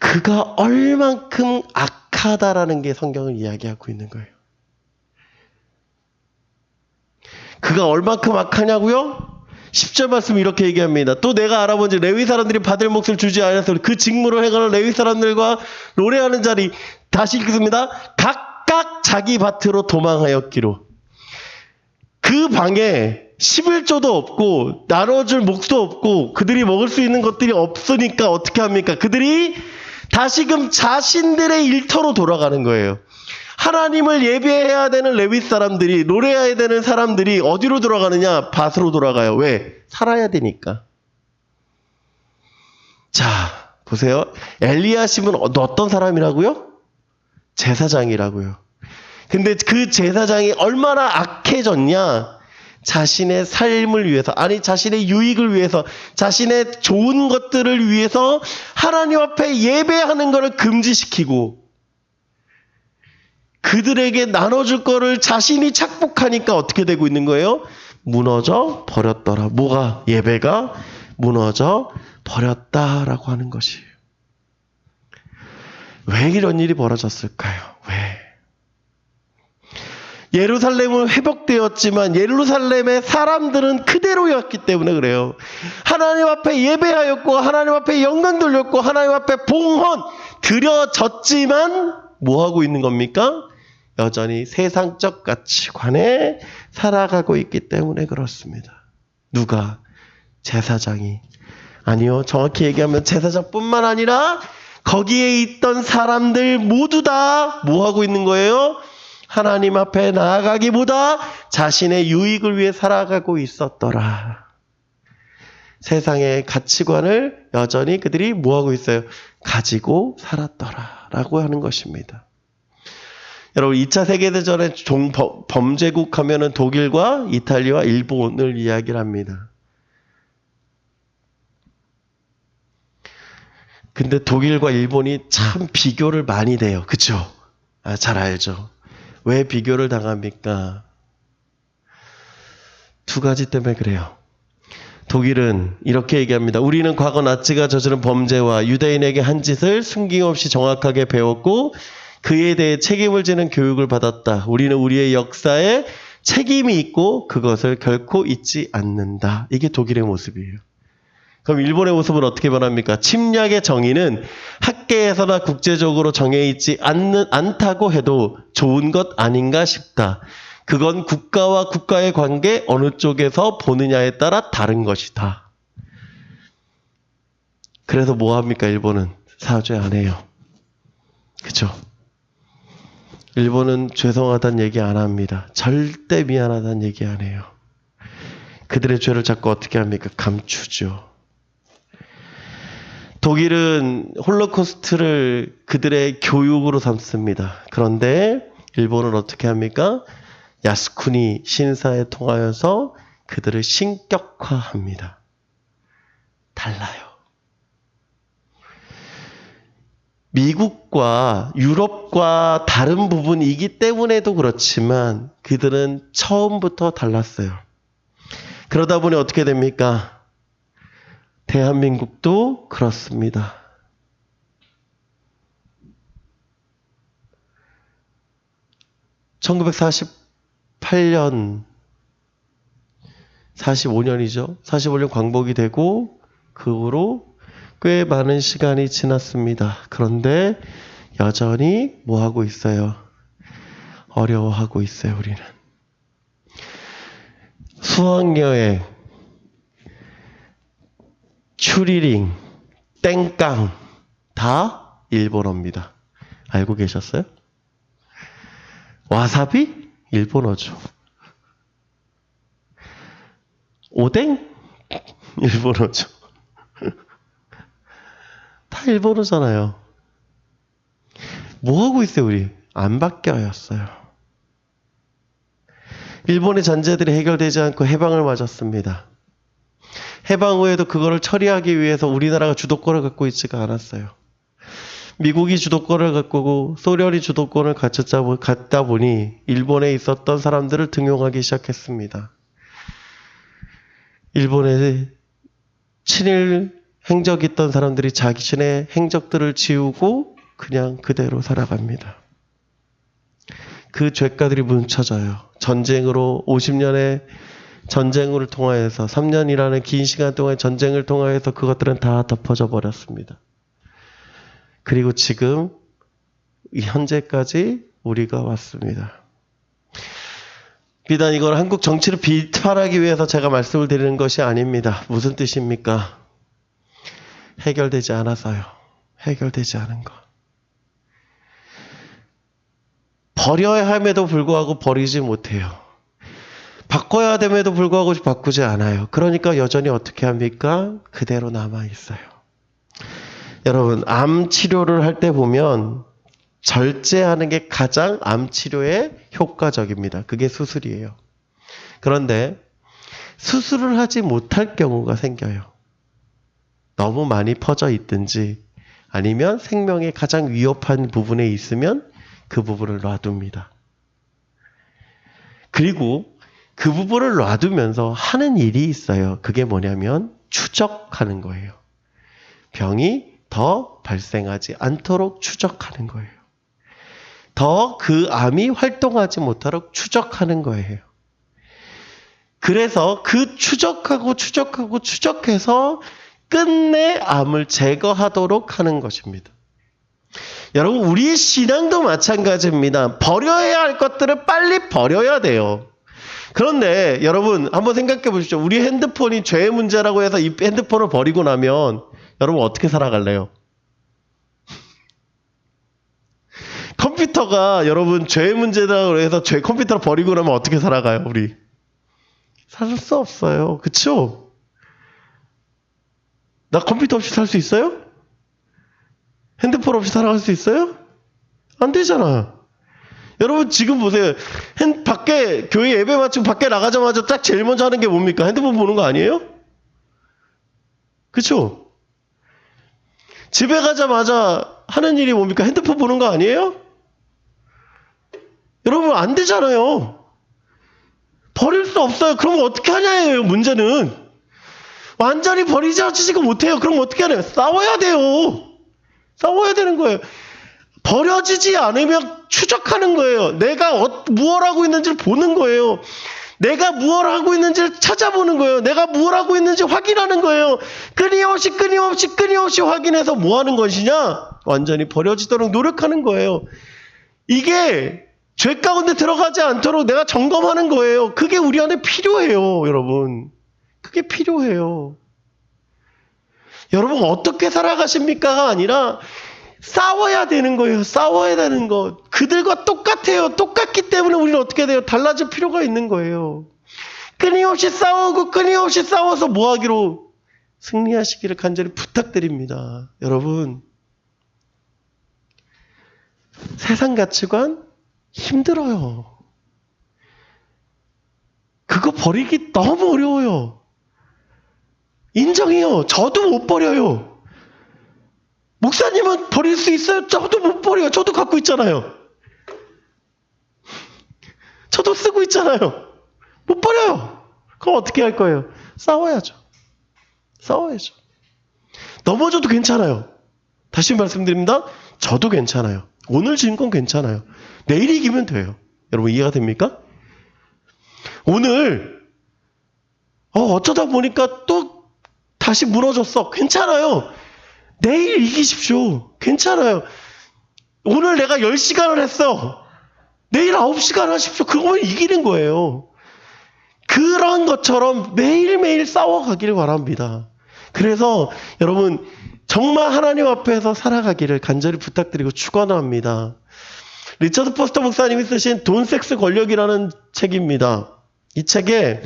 그가 얼만큼 악하다라는 게 성경을 이야기하고 있는 거예요. 그가 얼만큼 악하냐고요? 10절 말씀 이렇게 얘기합니다. 또 내가 알아본즉 레위 사람들이 받을 몫을 주지 않아서 그 직무를 행하는 레위 사람들과 노래하는 자리, 다시 읽습니다. 각각 자기 밭으로 도망하였기로. 그 방에 11조도 없고 나눠줄 몫도 없고 그들이 먹을 수 있는 것들이 없으니까 어떻게 합니까? 그들이 다시금 자신들의 일터로 돌아가는 거예요. 하나님을 예배해야 되는 레위 사람들이, 노래해야 되는 사람들이 어디로 돌아가느냐? 밭으로 돌아가요. 왜? 살아야 되니까. 자, 보세요. 엘리야십은 어떤 사람이라고요? 제사장이라고요. 근데 그 제사장이 얼마나 악해졌냐? 자신의 삶을 위해서, 아니 자신의 유익을 위해서, 자신의 좋은 것들을 위해서 하나님 앞에 예배하는 것을 금지시키고 그들에게 나눠줄 거를 자신이 착복하니까 어떻게 되고 있는 거예요? 무너져 버렸더라. 뭐가? 예배가 무너져 버렸다라고 하는 것이에요. 왜 이런 일이 벌어졌을까요? 왜? 예루살렘은 회복되었지만 예루살렘의 사람들은 그대로였기 때문에 그래요. 하나님 앞에 예배하였고 하나님 앞에 영광 돌렸고 하나님 앞에 봉헌 드려졌지만 뭐 하고 있는 겁니까? 여전히 세상적 가치관에 살아가고 있기 때문에 그렇습니다. 누가? 제사장이. 아니요. 정확히 얘기하면 제사장뿐만 아니라 거기에 있던 사람들 모두 다 뭐 하고 있는 거예요? 하나님 앞에 나아가기보다 자신의 유익을 위해 살아가고 있었더라. 세상의 가치관을 여전히 그들이 뭐 하고 있어요? 가지고 살았더라 라고 하는 것입니다. 여러분 2차 세계대전의 범죄국 하면은 독일과 이탈리아와 일본을 이야기를 합니다. 근데 독일과 일본이 참 비교를 많이 돼요. 그쵸? 잘 알죠. 왜 비교를 당합니까? 두 가지 때문에 그래요. 독일은 이렇게 얘기합니다. 우리는 과거 나치가 저지른 범죄와 유대인에게 한 짓을 숨김없이 정확하게 배웠고 그에 대해 책임을 지는 교육을 받았다. 우리는 우리의 역사에 책임이 있고 그것을 결코 잊지 않는다. 이게 독일의 모습이에요. 그럼 일본의 모습은 어떻게 변합니까? 침략의 정의는 학계에서나 국제적으로 정해있지 않다고 해도 좋은 것 아닌가 싶다. 그건 국가와 국가의 관계 어느 쪽에서 보느냐에 따라 다른 것이다. 그래서 뭐 합니까? 일본은 사죄 안 해요. 그죠? 일본은 죄송하다는 얘기 안 합니다. 절대 미안하다는 얘기 안 해요. 그들의 죄를 자꾸 어떻게 합니까? 감추죠. 독일은 홀로코스트를 그들의 교육으로 삼습니다. 그런데 일본은 어떻게 합니까? 야스쿠니 신사에 통하여서 그들을 신격화합니다. 달라요. 미국과 유럽과 다른 부분이기 때문에도 그렇지만 그들은 처음부터 달랐어요. 그러다 보니 어떻게 됩니까? 대한민국도 그렇습니다. (1948년) 45년이죠. 45년 광복이 되고 그 후로 꽤 많은 시간이 지났습니다. 그런데 여전히 뭐 하고 있어요? 어려워하고 있어요, 우리는. 수학여행, 추리링, 땡깡 다 일본어입니다. 알고 계셨어요? 와사비? 일본어죠. 오뎅? 일본어죠. 다 일본어잖아요. 뭐 하고 있어요, 우리? 안 바뀌었어요. 일본의 전제들이 해결되지 않고 해방을 맞았습니다. 해방 후에도 그거를 처리하기 위해서 우리나라가 주도권을 갖고 있지가 않았어요. 미국이 주도권을 갖고 소련이 주도권을 갖다 보니 일본에 있었던 사람들을 등용하기 시작했습니다. 일본에 친일 행적 있던 사람들이 자신의 행적들을 지우고 그냥 그대로 살아갑니다. 그 죄가들이 뭉쳐져요. 전쟁으로 50년의 전쟁을 통하여서 3년이라는 긴 시간 동안 전쟁을 통하여서 그것들은 다 덮어져 버렸습니다. 그리고 지금 현재까지 우리가 왔습니다. 비단 이걸 한국 정치를 비판하기 위해서 제가 말씀을 드리는 것이 아닙니다. 무슨 뜻입니까? 해결되지 않아서요. 해결되지 않은 것. 버려야 함에도 불구하고 버리지 못해요. 바꿔야 됨에도 불구하고 바꾸지 않아요. 그러니까 여전히 어떻게 합니까? 그대로 남아있어요. 여러분, 암 치료를 할 때 보면 절제하는 게 가장 암 치료에 효과적입니다. 그게 수술이에요. 그런데 수술을 하지 못할 경우가 생겨요. 너무 많이 퍼져 있든지 아니면 생명의 가장 위협한 부분에 있으면 그 부분을 놔둡니다. 그리고 그 부분을 놔두면서 하는 일이 있어요. 그게 뭐냐면 추적하는 거예요. 병이 더 발생하지 않도록 추적하는 거예요. 더 그 암이 활동하지 못하도록 추적하는 거예요. 그래서 그 추적해서 끝내 암을 제거하도록 하는 것입니다. 여러분, 우리의 신앙도 마찬가지입니다. 버려야 할 것들을 빨리 버려야 돼요. 그런데 여러분 한번 생각해 보십시오. 우리 핸드폰이 죄의 문제라고 해서 이 핸드폰을 버리고 나면 여러분 어떻게 살아갈래요? 컴퓨터가 여러분 죄의 문제라고 해서 컴퓨터를 버리고 나면 어떻게 살아가요? 우리 살 수 없어요. 그쵸? 나 컴퓨터 없이 살 수 있어요? 핸드폰 없이 살아갈 수 있어요? 안 되잖아. 여러분 지금 보세요. 밖에 교회 예배 마치고 밖에 나가자마자 딱 제일 먼저 하는 게 뭡니까? 핸드폰 보는 거 아니에요? 그쵸? 집에 가자마자 하는 일이 뭡니까? 핸드폰 보는 거 아니에요? 여러분 안 되잖아요. 버릴 수 없어요. 그럼 어떻게 하냐예요, 문제는. 완전히 버리지가 못해요. 그럼 어떻게 하나요? 싸워야 돼요. 싸워야 되는 거예요. 버려지지 않으면 추적하는 거예요. 내가 무엇 하고 있는지를 보는 거예요. 내가 무엇 하고 있는지를 찾아보는 거예요. 내가 무엇 하고 있는지 확인하는 거예요. 끊임없이 확인해서 뭐 하는 것이냐? 완전히 버려지도록 노력하는 거예요. 이게 죄 가운데 들어가지 않도록 내가 점검하는 거예요. 그게 우리 안에 필요해요, 여러분. 그게 필요해요. 여러분 어떻게 살아가십니까가 아니라 싸워야 되는 거예요. 싸워야 되는 것. 그들과 똑같아요. 똑같기 때문에 우리는 어떻게 돼요? 달라질 필요가 있는 거예요. 끊임없이 싸우고 끊임없이 싸워서 뭐 하기로? 승리하시기를 간절히 부탁드립니다. 여러분, 세상 가치관 힘들어요. 그거 버리기 너무 어려워요. 인정해요. 저도 못 버려요. 목사님은 버릴 수 있어요? 저도 못 버려요. 저도 갖고 있잖아요. 저도 쓰고 있잖아요. 못 버려요. 그럼 어떻게 할 거예요? 싸워야죠. 싸워야죠. 넘어져도 괜찮아요. 다시 말씀드립니다. 저도 괜찮아요. 오늘 진 건 괜찮아요. 내일 이기면 돼요. 여러분 이해가 됩니까? 오늘 어쩌다 보니까 또 다시 무너졌어. 괜찮아요. 내일 이기십시오. 괜찮아요. 오늘 내가 10시간을 했어. 내일 9시간 하십시오. 그거면 이기는 거예요. 그런 것처럼 매일매일 싸워가기를 바랍니다. 그래서 여러분 정말 하나님 앞에서 살아가기를 간절히 부탁드리고 축원합니다. 리처드 포스터 목사님이 쓰신 돈, 섹스, 권력이라는 책입니다. 이 책에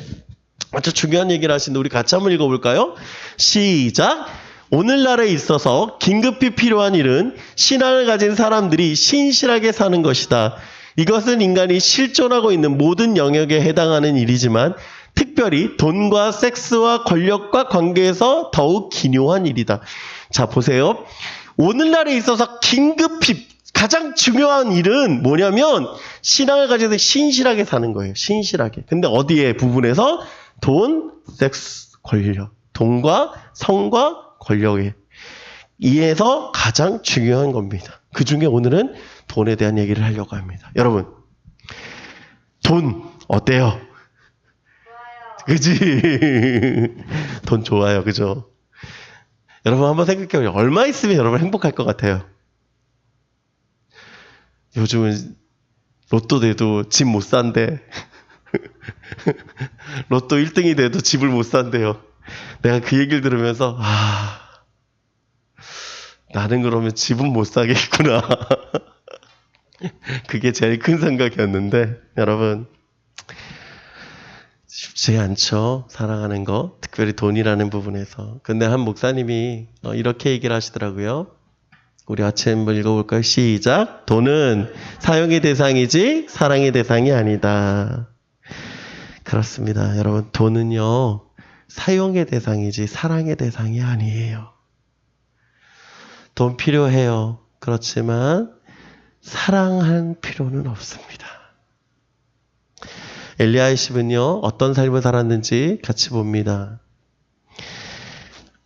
아주 중요한 얘기를 하시는데 우리 같이 한번 읽어볼까요? 시작! 오늘날에 있어서 긴급히 필요한 일은 신앙을 가진 사람들이 신실하게 사는 것이다. 이것은 인간이 실존하고 있는 모든 영역에 해당하는 일이지만 특별히 돈과 섹스와 권력과 관계에서 더욱 기묘한 일이다. 자, 보세요. 오늘날에 있어서 긴급히 가장 중요한 일은 뭐냐면 신앙을 가져서 신실하게 사는 거예요. 신실하게. 근데 어디에 부분에서? 돈, 섹스, 권력. 돈과 성과 권력에 이에서 가장 중요한 겁니다. 그 중에 오늘은 돈에 대한 얘기를 하려고 합니다. 여러분, 돈 어때요? 좋아요. 그지? 돈 좋아요. 그죠? 여러분 한번 생각해보세요. 얼마 있으면 여러분 행복할 것 같아요? 요즘은 로또 돼도 집 못 산대. 로또 1등이 돼도 집을 못 산대요. 내가 그 얘기를 들으면서 나는 그러면 집은 못 사겠구나. 그게 제일 큰 생각이었는데 여러분 쉽지 않죠. 살아가는 거. 특별히 돈이라는 부분에서. 근데 한 목사님이 이렇게 얘기를 하시더라고요. 우리 아침 한번 읽어볼까요? 시작. 돈은 사용의 대상이지 사랑의 대상이 아니다. 그렇습니다. 여러분 돈은요. 사용의 대상이지 사랑의 대상이 아니에요. 돈 필요해요. 그렇지만 사랑할 필요는 없습니다. 엘리야십은요. 어떤 삶을 살았는지 같이 봅니다.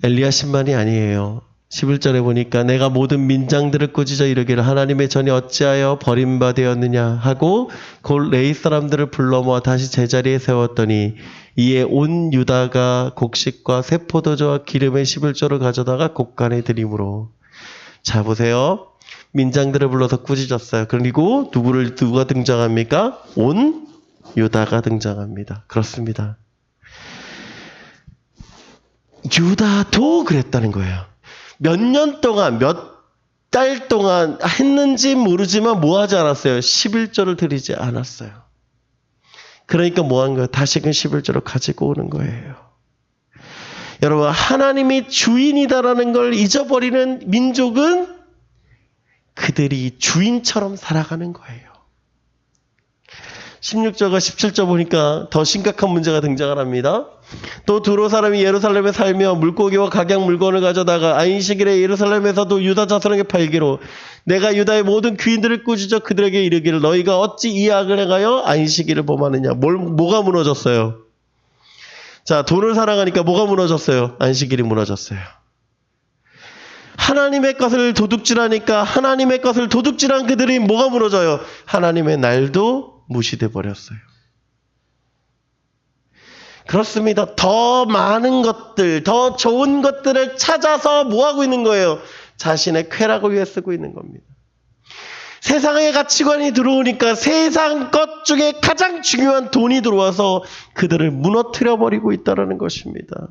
엘리야십만이 아니에요. 11절에 보니까 내가 모든 민장들을 꾸짖어 이르기를 하나님의 전이 어찌하여 버림바 되었느냐 하고 곧 레이 사람들을 불러 모아 다시 제자리에 세웠더니 이에 온 유다가 곡식과 새 포도주와 기름의 11조를 가져다가 곡간에 드림으로. 자 보세요. 민장들을 불러서 꾸짖었어요. 그리고 누가 등장합니까? 온 유다가 등장합니다. 그렇습니다. 유다도 그랬다는 거예요. 몇 년 동안 몇 달 동안 했는지 모르지만 뭐 하지 않았어요? 11조를 드리지 않았어요. 그러니까 뭐 한 거예요? 다시금 11조를 가지고 오는 거예요. 여러분 하나님이 주인이다라는 걸 잊어버리는 민족은 그들이 주인처럼 살아가는 거예요. 16절과 17절 보니까 더 심각한 문제가 등장을 합니다. 또 두로 사람이 예루살렘에 살며 물고기와 각양 물건을 가져다가 안식일에 예루살렘에서도 유다 자손에게 팔기로 내가 유다의 모든 귀인들을 꾸짖어 그들에게 이르기를 너희가 어찌 이 악을 행하여 안식일을 범하느냐. 뭐가 무너졌어요? 자, 돈을 사랑하니까 뭐가 무너졌어요? 안식일이 무너졌어요. 하나님의 것을 도둑질하니까 하나님의 것을 도둑질한 그들이 뭐가 무너져요? 하나님의 날도 무시돼 버렸어요. 그렇습니다. 더 많은 것들, 더 좋은 것들을 찾아서 뭐하고 있는 거예요? 자신의 쾌락을 위해 쓰고 있는 겁니다. 세상의 가치관이 들어오니까 세상 것 중에 가장 중요한 돈이 들어와서 그들을 무너뜨려 버리고 있다는 것입니다.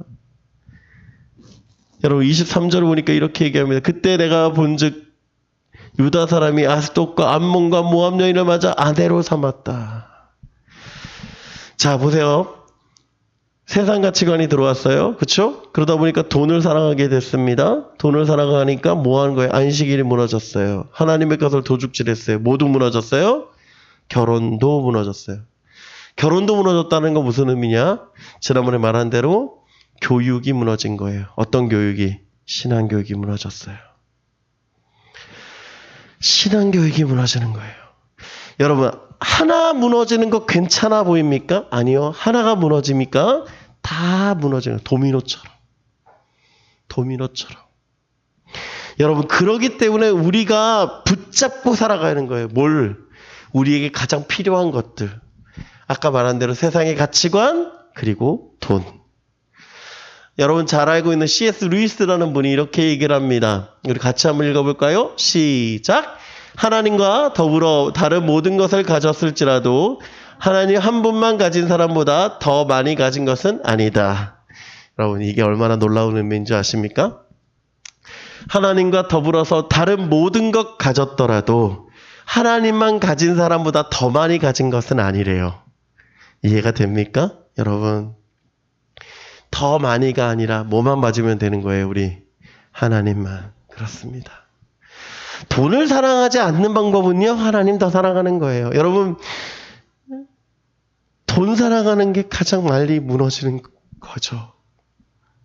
여러분 23절을 보니까 이렇게 얘기합니다. 그때 내가 본즉 유다 사람이 아스돗과 암몬과 모압 여인을 맞아 아내로 삼았다. 자 보세요. 세상 가치관이 들어왔어요. 그렇죠? 그러다 보니까 돈을 사랑하게 됐습니다. 돈을 사랑하니까 뭐 하는 거예요? 안식일이 무너졌어요. 하나님의 것을 도둑질했어요. 모두 무너졌어요. 결혼도 무너졌어요. 결혼도 무너졌다는 건 무슨 의미냐? 지난번에 말한 대로 교육이 무너진 거예요. 어떤 교육이? 신앙교육이 무너졌어요. 신앙교육이 무너지는 거예요. 여러분 하나 무너지는 거 괜찮아 보입니까? 아니요. 하나가 무너집니까? 다 무너지는 거예요. 도미노처럼. 여러분 그러기 때문에 우리가 붙잡고 살아가는 거예요. 뭘? 우리에게 가장 필요한 것들. 아까 말한 대로 세상의 가치관 그리고 돈. 여러분 잘 알고 있는 C.S. 루이스라는 분이 이렇게 얘기를 합니다. 우리 같이 한번 읽어볼까요? 시작! 하나님과 더불어 다른 모든 것을 가졌을지라도 하나님 한 분만 가진 사람보다 더 많이 가진 것은 아니다. 여러분 이게 얼마나 놀라운 의미인 줄 아십니까? 하나님과 더불어서 다른 모든 것 가졌더라도 하나님만 가진 사람보다 더 많이 가진 것은 아니래요. 이해가 됩니까? 여러분 더 많이가 아니라 뭐만 맞으면 되는 거예요. 우리 하나님만. 그렇습니다. 돈을 사랑하지 않는 방법은요. 하나님 더 사랑하는 거예요. 여러분 돈 사랑하는 게 가장 많이 무너지는 거죠.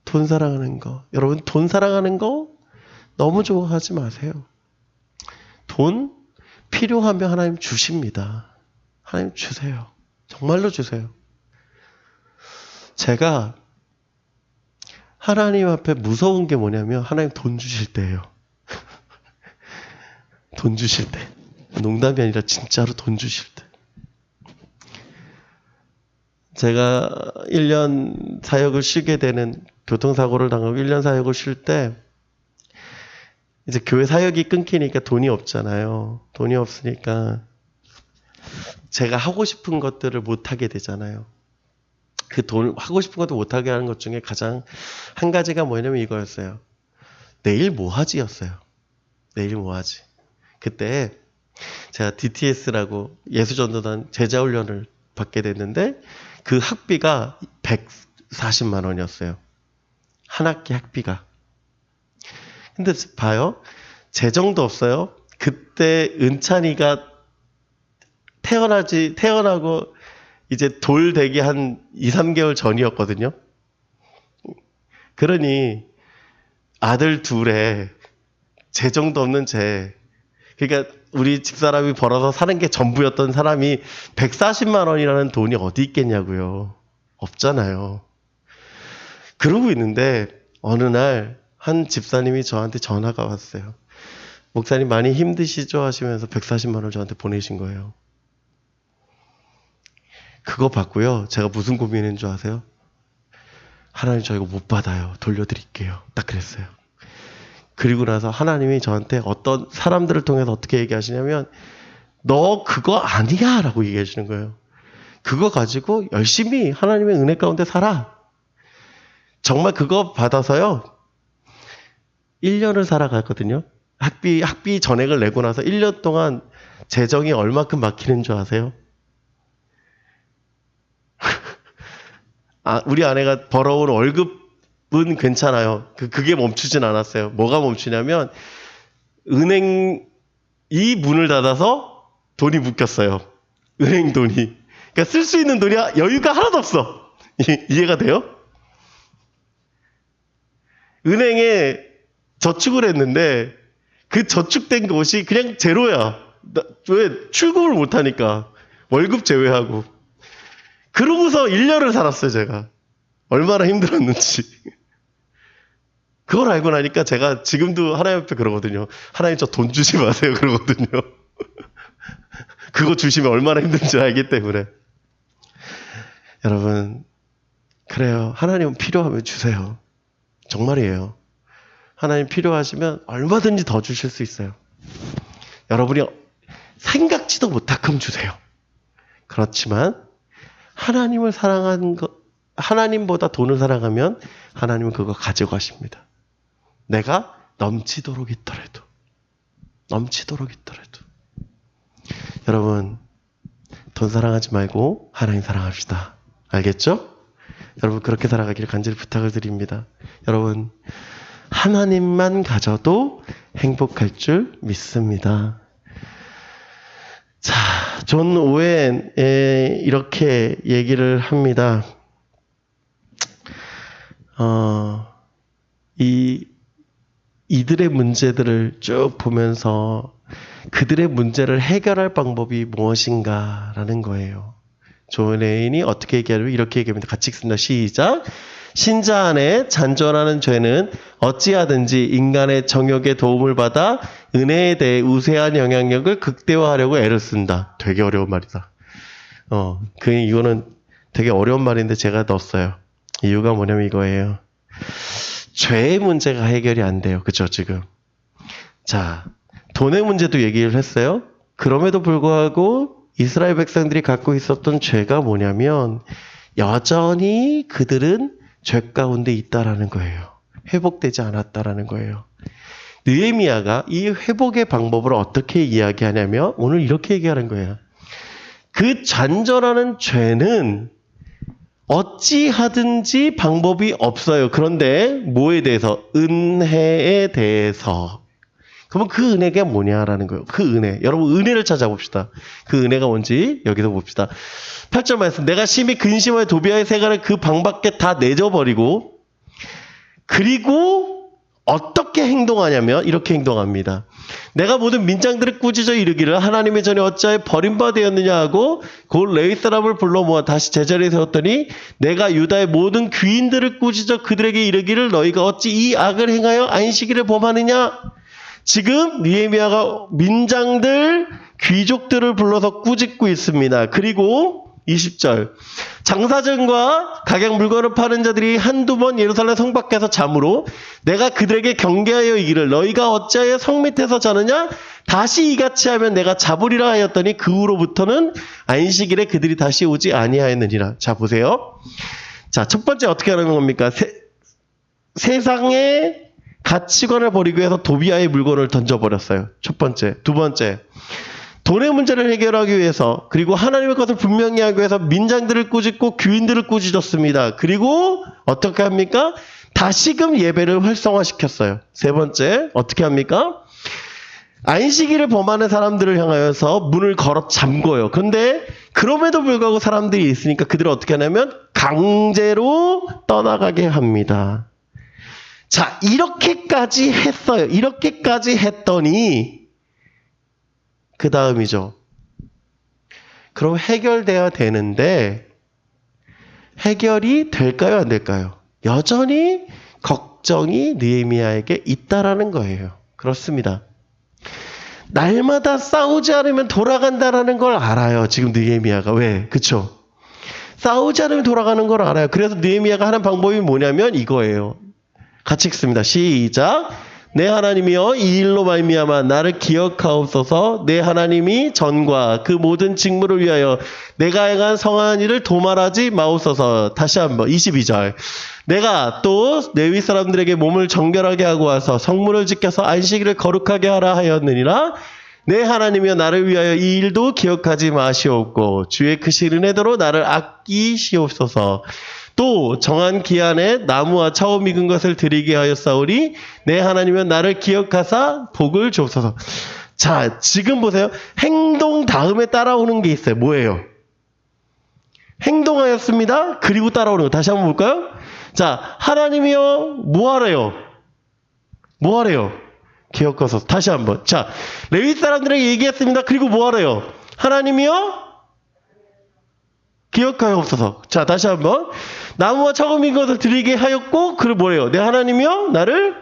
돈 사랑하는 거. 여러분 돈 사랑하는 거 너무 좋아하지 마세요. 돈 필요하면 하나님 주십니다. 하나님 주세요. 정말로 주세요. 제가 하나님 앞에 무서운 게 뭐냐면 하나님 돈 주실 때예요. 돈 주실 때. 농담이 아니라 진짜로 돈 주실 때. 제가 1년 사역을 쉬게 되는 교통사고를 당하고 1년 사역을 쉴 때 이제 교회 사역이 끊기니까 돈이 없잖아요. 돈이 없으니까 제가 하고 싶은 것들을 못하게 되잖아요. 그 돈 하고 싶은 것도 못하게 하는 것 중에 가장 한 가지가 뭐냐면 이거였어요. 내일 뭐 하지였어요. 내일 뭐 하지. 그때 제가 DTS라고 예수전도단 제자훈련을 받게 됐는데 그 학비가 140만 원이었어요. 한 학기 학비가. 근데 봐요. 재정도 없어요. 그때 은찬이가 태어나고 이제 돌 되기 한 2, 3개월 전이었거든요. 그러니 아들 둘에 재정도 없는 그러니까 우리 집사람이 벌어서 사는 게 전부였던 사람이 140만 원이라는 돈이 어디 있겠냐고요. 없잖아요. 그러고 있는데 어느 날 한 집사님이 저한테 전화가 왔어요. 목사님 많이 힘드시죠? 하시면서 140만 원을 저한테 보내신 거예요. 그거 받고요. 제가 무슨 고민인 줄 아세요? 하나님 저 이거 못 받아요. 돌려드릴게요. 딱 그랬어요. 그리고 나서 하나님이 저한테 어떤 사람들을 통해서 어떻게 얘기하시냐면 너 그거 아니야 라고 얘기하시는 거예요. 그거 가지고 열심히 하나님의 은혜 가운데 살아. 정말 그거 받아서요. 1년을 살아갔거든요. 학비 전액을 내고 나서 1년 동안 재정이 얼마큼 막히는 줄 아세요? 우리 아내가 벌어온 월급은 괜찮아요. 그게 멈추진 않았어요. 뭐가 멈추냐면 은행 이 문을 닫아서 돈이 묶였어요. 은행 돈이. 그러니까 쓸 수 있는 돈이 여유가 하나도 없어. 이해가 돼요? 은행에 저축을 했는데 그 저축된 것이 그냥 제로야. 왜? 출금을 못하니까. 월급 제외하고. 그러고서 1년을 살았어요, 제가. 얼마나 힘들었는지. 그걸 알고 나니까 제가 지금도 하나님 앞에 그러거든요. 하나님 저 돈 주지 마세요, 그러거든요. 그거 주시면 얼마나 힘든지 알기 때문에. 여러분, 그래요. 하나님은 필요하면 주세요. 정말이에요. 하나님 필요하시면 얼마든지 더 주실 수 있어요. 여러분이 생각지도 못할끔 주세요. 그렇지만 하나님을 사랑하는 것, 하나님보다 돈을 사랑하면 하나님은 그거 가져가십니다. 내가 넘치도록 있더라도. 여러분, 돈 사랑하지 말고 하나님 사랑합시다. 알겠죠? 여러분, 그렇게 살아가기를 간절히 부탁을 드립니다. 여러분, 하나님만 가져도 행복할 줄 믿습니다. 자, 존 오웬에 이렇게 얘기를 합니다. 이들의 문제들을 쭉 보면서 그들의 문제를 해결할 방법이 무엇인가라는 거예요. 존 오웬이 어떻게 얘기하냐면 이렇게 얘기합니다. 같이 읽습니다. 시작. 신자 안에 잔존하는 죄는 어찌하든지 인간의 정욕의 도움을 받아 은혜에 대해 우세한 영향력을 극대화하려고 애를 쓴다. 되게 어려운 말이다. 이거는 되게 어려운 말인데 제가 넣었어요. 이유가 뭐냐면 이거예요. 죄의 문제가 해결이 안 돼요. 그죠, 지금. 자, 돈의 문제도 얘기를 했어요. 그럼에도 불구하고 이스라엘 백성들이 갖고 있었던 죄가 뭐냐면 여전히 그들은 죄 가운데 있다라는 거예요. 회복되지 않았다라는 거예요. 느헤미야가 이 회복의 방법을 어떻게 이야기하냐면 오늘 이렇게 얘기하는 거예요. 그 잔존하는 죄는 어찌하든지 방법이 없어요. 그런데 뭐에 대해서? 은혜에 대해서. 그러면 그 은혜가 뭐냐라는 거예요. 그 은혜. 여러분 은혜를 찾아봅시다. 그 은혜가 뭔지 여기서 봅시다. 8절 말씀. 내가 심히 근심하여 도비아의 세간을 그 방 밖에 다 내줘버리고 그리고 어떻게 행동하냐면 이렇게 행동합니다. 내가 모든 민장들을 꾸짖어 이르기를 하나님의 전에 어찌하여 버림받아 되었느냐 하고 곧 레위 사람을 불러 모아 다시 제자리에 세웠더니 내가 유다의 모든 귀인들을 꾸짖어 그들에게 이르기를 너희가 어찌 이 악을 행하여 안식일을 범하느냐. 지금 느헤미야가 민장들 귀족들을 불러서 꾸짖고 있습니다. 그리고 20절 장사정과 각양 물건을 파는 자들이 한두 번 예루살렘 성 밖에서 잠으로 내가 그들에게 경계하여 이기를 너희가 어찌하여 성 밑에서 자느냐 다시 이같이 하면 내가 잡으리라 하였더니 그 후로부터는 안식일에 그들이 다시 오지 아니하였느니라. 자 보세요. 자 첫 번째 어떻게 하는 겁니까? 세상의 가치관을 버리기 위해서 도비아의 물건을 던져버렸어요. 첫 번째. 두 번째 돈의 문제를 해결하기 위해서 그리고 하나님의 것을 분명히 하기 위해서 민장들을 꾸짖고 귀인들을 꾸짖었습니다. 그리고 어떻게 합니까? 다시금 예배를 활성화시켰어요. 세 번째 어떻게 합니까? 안식일을 범하는 사람들을 향하여서 문을 걸어 잠궈요. 그런데 그럼에도 불구하고 사람들이 있으니까 그들을 어떻게 하냐면 강제로 떠나가게 합니다. 자, 이렇게까지 했어요. 이렇게까지 했더니 그 다음이죠. 그럼 해결돼야 되는데 해결이 될까요? 안 될까요? 여전히 걱정이 느헤미야에게 있다라는 거예요. 그렇습니다. 날마다 싸우지 않으면 돌아간다라는 걸 알아요. 지금 느헤미야가. 왜? 그쵸? 싸우지 않으면 돌아가는 걸 알아요. 그래서 느헤미야가 하는 방법이 뭐냐면 이거예요. 같이 읽습니다. 시작. 내 하나님이여 이 일로 말미암아 나를 기억하옵소서. 내 하나님이 전과 그 모든 직무를 위하여 내가 행한 성한 일을 도말하지 마옵소서. 다시 한번 22절. 내가 또 레위 사람들에게 몸을 정결하게 하고 와서 성문을 지켜서 안식일을 거룩하게 하라 하였느니라. 내 하나님이여 나를 위하여 이 일도 기억하지 마시옵고 주의 크신 은혜대로 나를 아끼시옵소서. 또 정한 기한에 나무와 차오 익은 것을 드리게 하였사오니 내 하나님은 나를 기억하사 복을 주옵소서. 자, 지금 보세요. 행동 다음에 따라오는 게 있어요. 뭐예요? 행동하였습니다. 그리고 따라오는 거. 다시 한번 볼까요? 자, 하나님이여 뭐 하래요? 뭐 하래요? 기억하소서. 다시 한번. 자, 레위 사람들에게 얘기했습니다. 그리고 뭐 하래요? 하나님이여 기억하옵소서. 자, 다시 한번. 나무와 차검인 것을 드리게 하였고, 그리고 뭐예요? 내 하나님이여 나를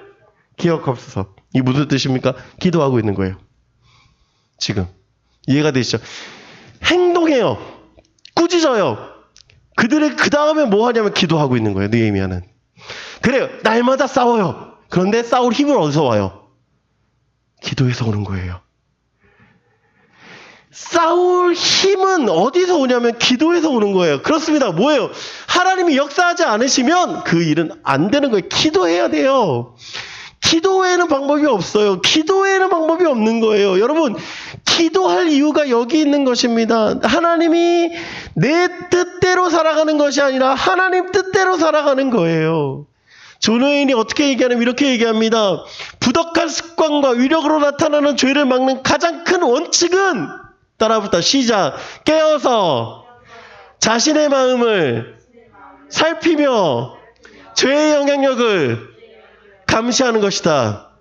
기억하옵소서. 이 무슨 뜻입니까? 기도하고 있는 거예요. 지금. 이해가 되시죠? 행동해요. 꾸짖어요. 그들의 그 다음에 뭐 하냐면 기도하고 있는 거예요. 느헤미야는. 그래요. 날마다 싸워요. 그런데 싸울 힘은 어디서 와요? 기도에서 오는 거예요. 싸울 힘은 어디서 오냐면 기도에서 오는 거예요. 그렇습니다. 뭐예요? 하나님이 역사하지 않으시면 그 일은 안 되는 거예요. 기도해야 돼요. 기도 외에는 방법이 없어요. 기도 외에는 방법이 없는 거예요. 여러분, 기도할 이유가 여기 있는 것입니다. 하나님이 내 뜻대로 살아가는 것이 아니라 하나님 뜻대로 살아가는 거예요. 존 웨인이 어떻게 얘기하냐면 이렇게 얘기합니다. 부덕한 습관과 위력으로 나타나는 죄를 막는 가장 큰 원칙은 따라붙다 시작. 깨어서 자신의 마음을 살피며 죄의 영향력을 감시하는 것이다.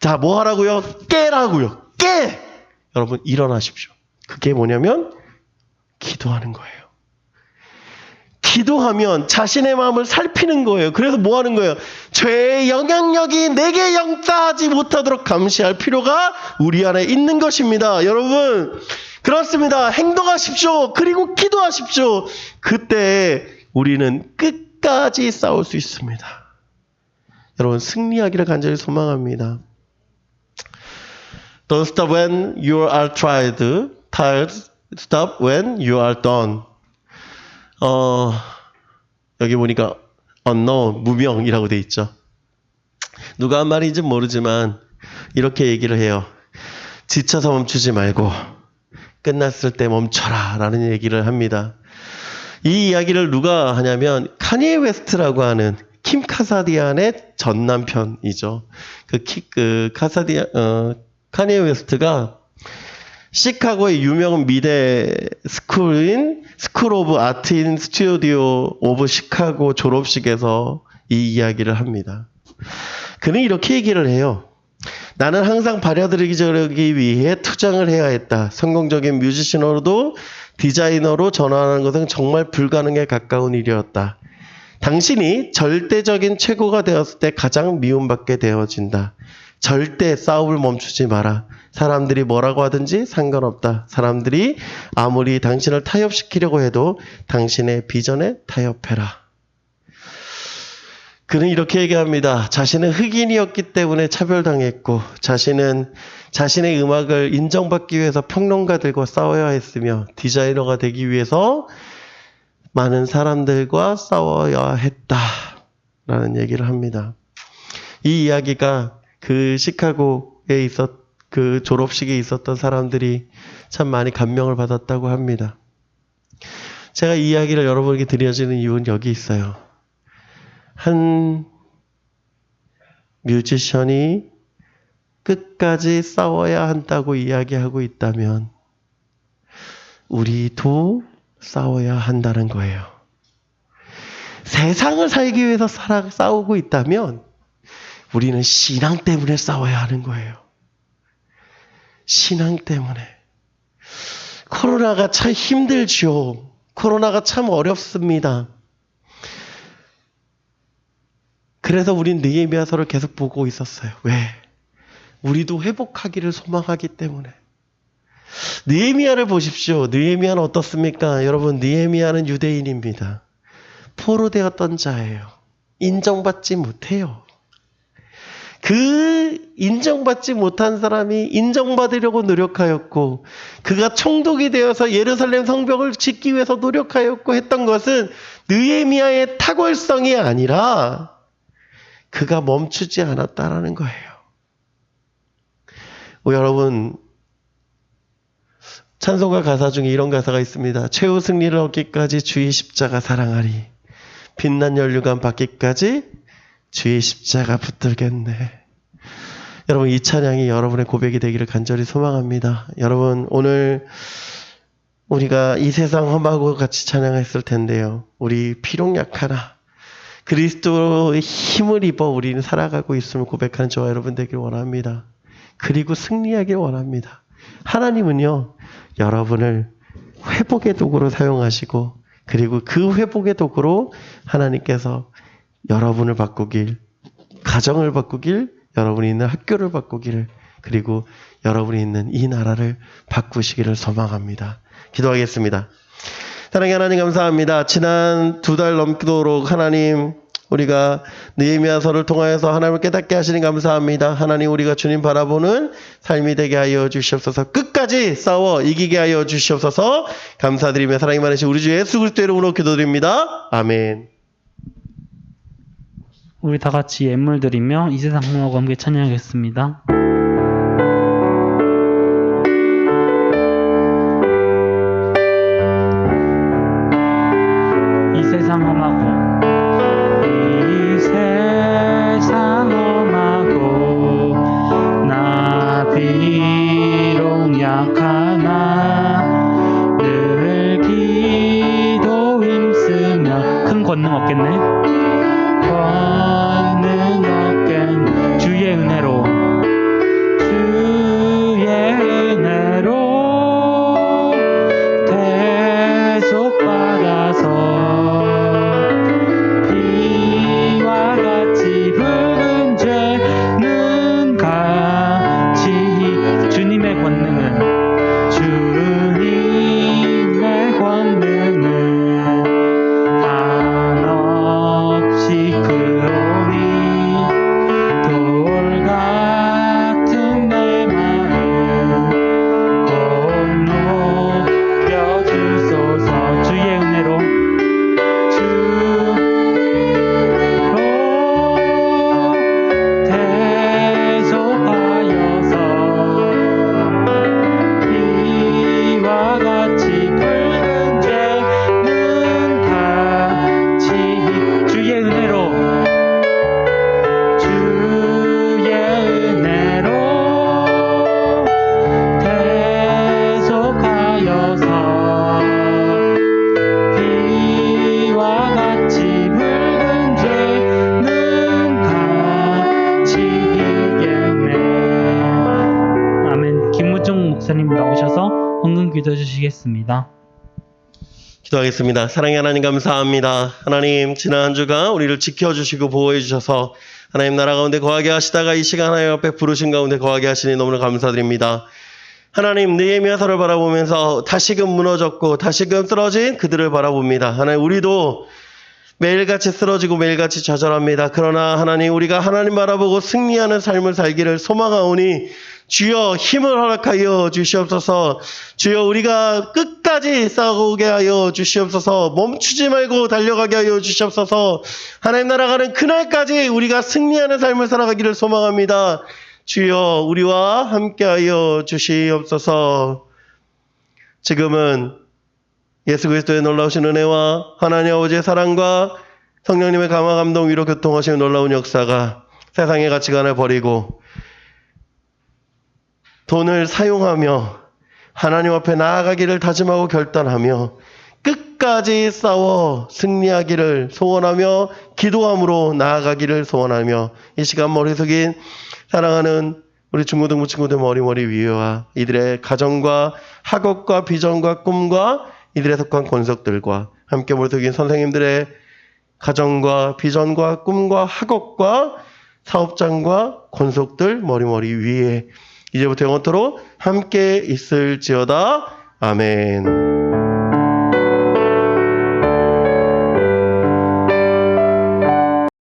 자, 뭐 하라고요? 깨라고요. 깨! 여러분, 일어나십시오. 그게 뭐냐면 기도하는 거예요. 기도하면 자신의 마음을 살피는 거예요. 그래서 뭐 하는 거예요? 죄의 영향력이 내게 역사하지 못하도록 감시할 필요가 우리 안에 있는 것입니다. 여러분, 그렇습니다. 행동하십시오. 그리고 기도하십시오. 그때 우리는 끝까지 싸울 수 있습니다. 여러분, 승리하기를 간절히 소망합니다. Don't stop when you are tired. Stop when you are done. 여기 보니까 unknown, 무명이라고 돼 있죠. 누가 한 말인지 모르지만 이렇게 얘기를 해요. 지쳐서 멈추지 말고 끝났을 때 멈춰라 라는 얘기를 합니다. 이 이야기를 누가 하냐면 카니에 웨스트라고 하는 킴 카사디안의 전 남편이죠. 카니에 웨스트가 시카고의 유명 미대 스쿨인 스쿨 오브 아트 인 스튜디오 오브 시카고 졸업식에서 이 이야기를 합니다. 그는 이렇게 얘기를 해요. 나는 항상 발려드리기 위해 투쟁을 해야 했다. 성공적인 뮤지션으로도 디자이너로 전환하는 것은 정말 불가능에 가까운 일이었다. 당신이 절대적인 최고가 되었을 때 가장 미움받게 되어진다. 절대 싸움을 멈추지 마라. 사람들이 뭐라고 하든지 상관없다. 사람들이 아무리 당신을 타협시키려고 해도 당신의 비전에 타협해라. 그는 이렇게 얘기합니다. 자신은 흑인이었기 때문에 차별당했고 자신은 자신의 음악을 인정받기 위해서 평론가들과 싸워야 했으며 디자이너가 되기 위해서 많은 사람들과 싸워야 했다라는 얘기를 합니다. 이 이야기가 그 시카고에 그 졸업식에 있었던 사람들이 참 많이 감명을 받았다고 합니다. 제가 이 이야기를 여러분에게 드려지는 이유는 여기 있어요. 한 뮤지션이 끝까지 싸워야 한다고 이야기하고 있다면 우리도 싸워야 한다는 거예요. 세상을 살기 위해서 싸우고 있다면 우리는 신앙 때문에 싸워야 하는 거예요. 신앙 때문에. 코로나가 참 힘들죠. 코로나가 참 어렵습니다. 그래서 우린 느헤미야서를 계속 보고 있었어요. 왜? 우리도 회복하기를 소망하기 때문에. 느헤미야를 보십시오. 느헤미야는 어떻습니까? 여러분, 느헤미야는 유대인입니다. 포로되었던 자예요. 인정받지 못해요. 그 인정받지 못한 사람이 인정받으려고 노력하였고 그가 총독이 되어서 예루살렘 성벽을 짓기 위해서 노력하였고 했던 것은 느헤미야의 탁월성이 아니라 그가 멈추지 않았다라는 거예요. 여러분, 찬송가 가사 중에 이런 가사가 있습니다. 최후 승리를 얻기까지 주의 십자가 사랑하리. 빛난 연류관 받기까지 주의 십자가 붙들겠네. 여러분, 이 찬양이 여러분의 고백이 되기를 간절히 소망합니다. 여러분, 오늘 우리가 이 세상 험하고 같이 찬양했을 텐데요. 우리 비록 약하나 그리스도의 힘을 입어 우리는 살아가고 있음을 고백하는 저와 여러분 되길 원합니다. 그리고 승리하길 원합니다. 하나님은요, 여러분을 회복의 도구로 사용하시고 그리고 그 회복의 도구로 하나님께서 여러분을 바꾸길, 가정을 바꾸길, 여러분이 있는 학교를 바꾸기를, 그리고 여러분이 있는 이 나라를 바꾸시기를 소망합니다. 기도하겠습니다. 사랑의 하나님 감사합니다. 지난 2달 넘도록 하나님 우리가 느헤미야서를 통하여서 하나님을 깨닫게 하시니 감사합니다. 하나님 우리가 주님 바라보는 삶이 되게 하여 주시옵소서. 끝까지 싸워 이기게 하여 주시옵소서. 감사드리며 사랑이 많으신 우리 주 예수 그리스도 이름으로 기도드립니다. 아멘. 우리 다 같이 예물 드리며 이세상 흥하고 함께 찬양하겠습니다. 이 세상 험하고 이 세상 험하고 나 비록 약하나 늘 기도 힘쓰며 큰 권능 없겠네. 권능 없겠네. 주의 은혜로 대속받아서 비와 같이 붉은 죄는 같이 주님의 권능은 한없이 크오니 돌 같은 내 마음 높여 주소서. 주의 은혜로 대속하여서 비와 같이 붉은 죄는 같이 주의 은혜로 대속하여서 비와 같이 붉은 죄는 같이 이겼네. 아멘. 김무중 목사님 나오셔서 헌금 기도해 주시겠습니다. 기도하겠습니다. 사랑의 하나님 감사합니다. 하나님 지난 한 주간 우리를 지켜주시고 보호해 주셔서 하나님 나라 가운데 거하게 하시다가 이 시간 하나님 앞에 부르신 가운데 거하게 하시니 너무나 감사드립니다. 하나님 느헤미야서를 바라보면서 다시금 무너졌고 다시금 쓰러진 그들을 바라봅니다. 하나님 우리도 매일같이 쓰러지고 매일같이 좌절합니다. 그러나 하나님 우리가 하나님 바라보고 승리하는 삶을 살기를 소망하오니 주여 힘을 허락하여 주시옵소서. 주여 우리가 끝까지 싸우게 하여 주시옵소서. 멈추지 말고 달려가게 하여 주시옵소서. 하나님 나라 가는 그날까지 우리가 승리하는 삶을 살아가기를 소망합니다. 주여 우리와 함께하여 주시옵소서. 지금은 예수 그리스도의 놀라우신 은혜와 하나님 아버지의 사랑과 성령님의 감화 감동 위로 교통하시는 놀라운 역사가 세상의 가치관을 버리고 돈을 사용하며 하나님 앞에 나아가기를 다짐하고 결단하며 끝까지 싸워 승리하기를 소원하며 기도함으로 나아가기를 소원하며 이 시간 머리 숙인 사랑하는 우리 중고등부 친구들 머리 위와 이들의 가정과 학업과 비전과 꿈과 이들의 속한 권속들과 함께 머리 숙인 선생님들의 가정과 비전과 꿈과 학업과 사업장과 권속들 머리 위에 이제부터 영원토록 함께 있을지어다. 아멘.